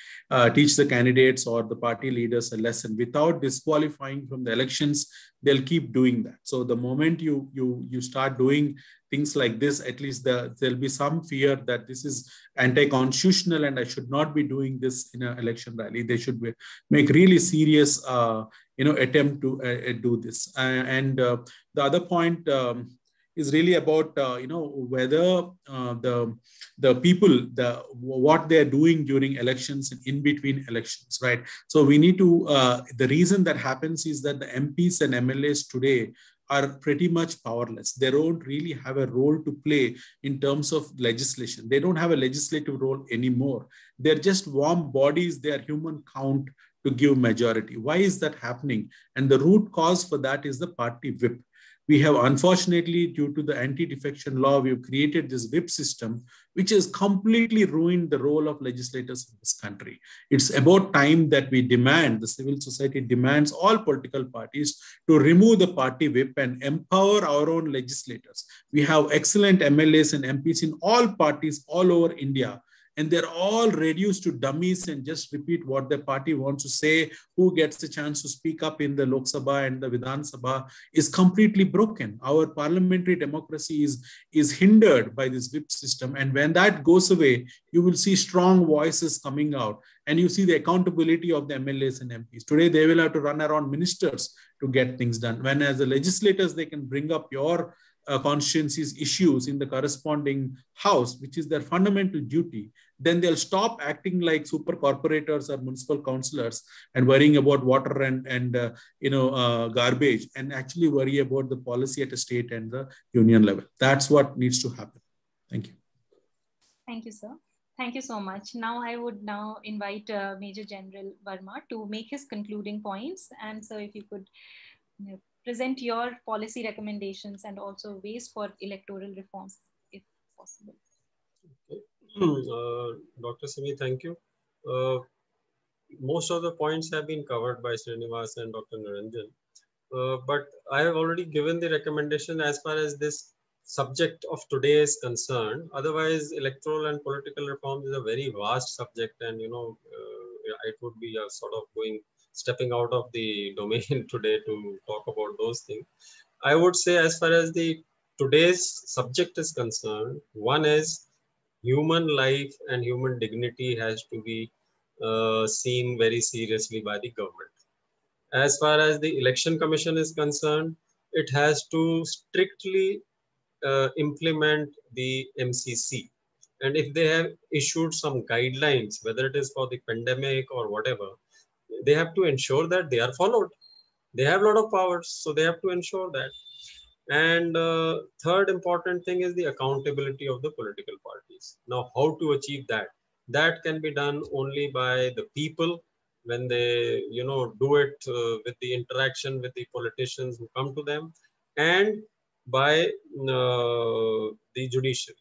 teach the candidates or the party leaders a lesson. Without disqualifying from the elections, they'll keep doing that. So the moment you start doing things like this, at least there'll be some fear that this is anti-constitutional and I should not be doing this in an election rally. They should make really serious attempt to do this. And the other point is really about whether the people, what they're doing during elections and in between elections, right? So we need to, the reason that happens is that the MPs and MLAs today are pretty much powerless. They don't really have a role to play in terms of legislation. They don't have a legislative role anymore. They're just warm bodies, they are human count to give majority. Why is that happening? And the root cause for that is the party whip. We have, unfortunately, due to the anti-defection law, we've created this whip system, which has completely ruined the role of legislators in this country. It's about time that we demand, the civil society demands all political parties to remove the party whip and empower our own legislators. We have excellent MLAs and MPs in all parties all over India, and they're all reduced to dummies and just repeat what the party wants to say. Who gets the chance to speak up in the Lok Sabha and the Vidhan Sabha is completely broken. Our parliamentary democracy is hindered by this whip system. And when that goes away, you will see strong voices coming out and you see the accountability of the MLAs and MPs. Today, they will have to run around ministers to get things done. When as the legislators, they can bring up your constituencies issues in the corresponding house, which is their fundamental duty, then they'll stop acting like super corporators or municipal councillors and worrying about water and garbage, and actually worry about the policy at a state and the union level. That's what needs to happen. Thank you.
Thank you, sir. Thank you so much. Now I would invite Major General Verma to make his concluding points. And so if you could present your policy recommendations and also ways for electoral reforms, if possible.
Okay. Dr. Simi, thank you. Most of the points have been covered by Srinivas and Dr. Niranjan. But I have already given the recommendation as far as this subject of today is concerned. Otherwise, electoral and political reforms is a very vast subject, and it would be a sort of stepping out of the domain today to talk about those things. I would say, as far as the today's subject is concerned, one is human life and human dignity has to be seen very seriously by the government. As far as the Election Commission is concerned, it has to strictly implement the MCC. And if they have issued some guidelines, whether it is for the pandemic or whatever, they have to ensure that they are followed. They have a lot of powers, so they have to ensure that. And third important thing is the accountability of the political parties. Now, how to achieve that? That can be done only by the people when they, do it with the interaction with the politicians who come to them, and by the judiciary.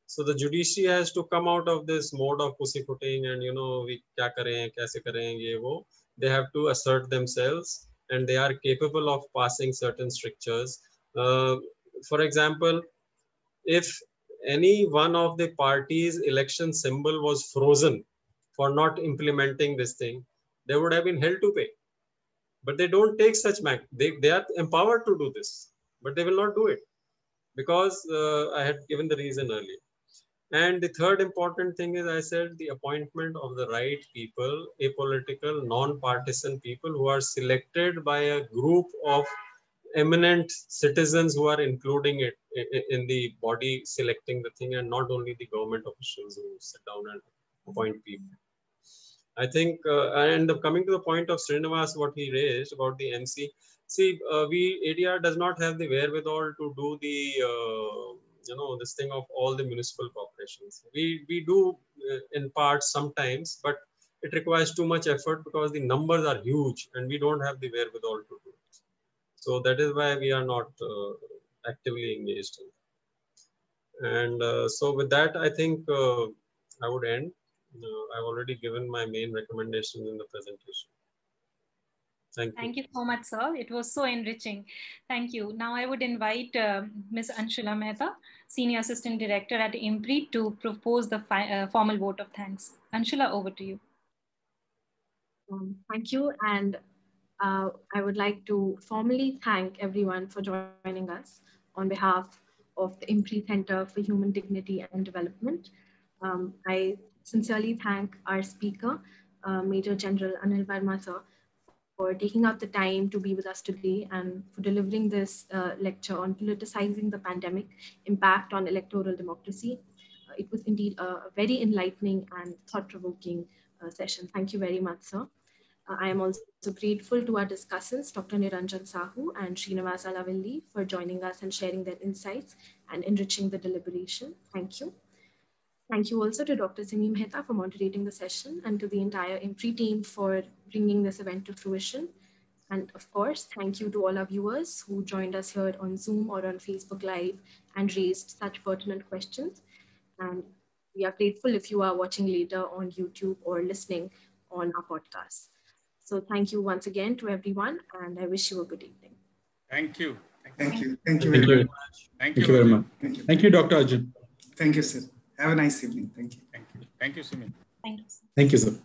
So the judiciary has to come out of this mode of pussyfooting and, we kya kare, kaise karenge, wo. They have to assert themselves, and they are capable of passing certain strictures. For example, if any one of the parties' election symbol was frozen for not implementing this thing, they would have been held to pay. But they don't take such they are empowered to do this, but they will not do it because I had given the reason earlier. And the third important thing is, I said, the appointment of the right people, apolitical, non-partisan people who are selected by a group of eminent citizens who are including it in the body selecting the thing, and not only the government officials who sit down and appoint people. I think, and coming to the point of Srinivas, what he raised about the MC, see, ADR does not have the wherewithal to do the, this thing of all the municipal corporations. We do in part sometimes, but it requires too much effort because the numbers are huge and we don't have the wherewithal to do it. So that is why we are not actively engaged in. And so with that, I think I would end. I've already given my main recommendations in the presentation. Thank you.
Thank you so much, sir. It was so enriching. Thank you. Now I would invite Ms. Anshula Mehta, Senior Assistant Director at IMPRI, to propose the formal vote of thanks. Anshula, over to you.
Thank you. And I would like to formally thank everyone for joining us on behalf of the IMPRI Center for Human Dignity and Development. I sincerely thank our speaker, Major General Anil Verma, sir, for taking out the time to be with us today and for delivering this lecture on politicizing the pandemic impact on electoral democracy. It was indeed a very enlightening and thought-provoking session. Thank you very much, sir. I am also grateful to our discussants, Dr. Niranjan Sahu and Srinivas Alavilli, for joining us and sharing their insights and enriching the deliberation. Thank you. Thank you also to Dr. Simi Mehta for moderating the session, and to the entire IMPRI team for bringing this event to fruition. And of course, thank you to all our viewers who joined us here on Zoom or on Facebook Live and raised such pertinent questions. And we are grateful if you are watching later on YouTube or listening on our podcast. So thank you once again to everyone, and I wish you a good evening.
Thank you.
Thank you. Thank you very much.
Thank you
very much.
Thank you.
Thank you, Dr. Arjun.
Thank you, sir. Have a nice evening. Thank you.
Thank you. Thank you, Simi.
Thank you, sir.
Thank you, sir.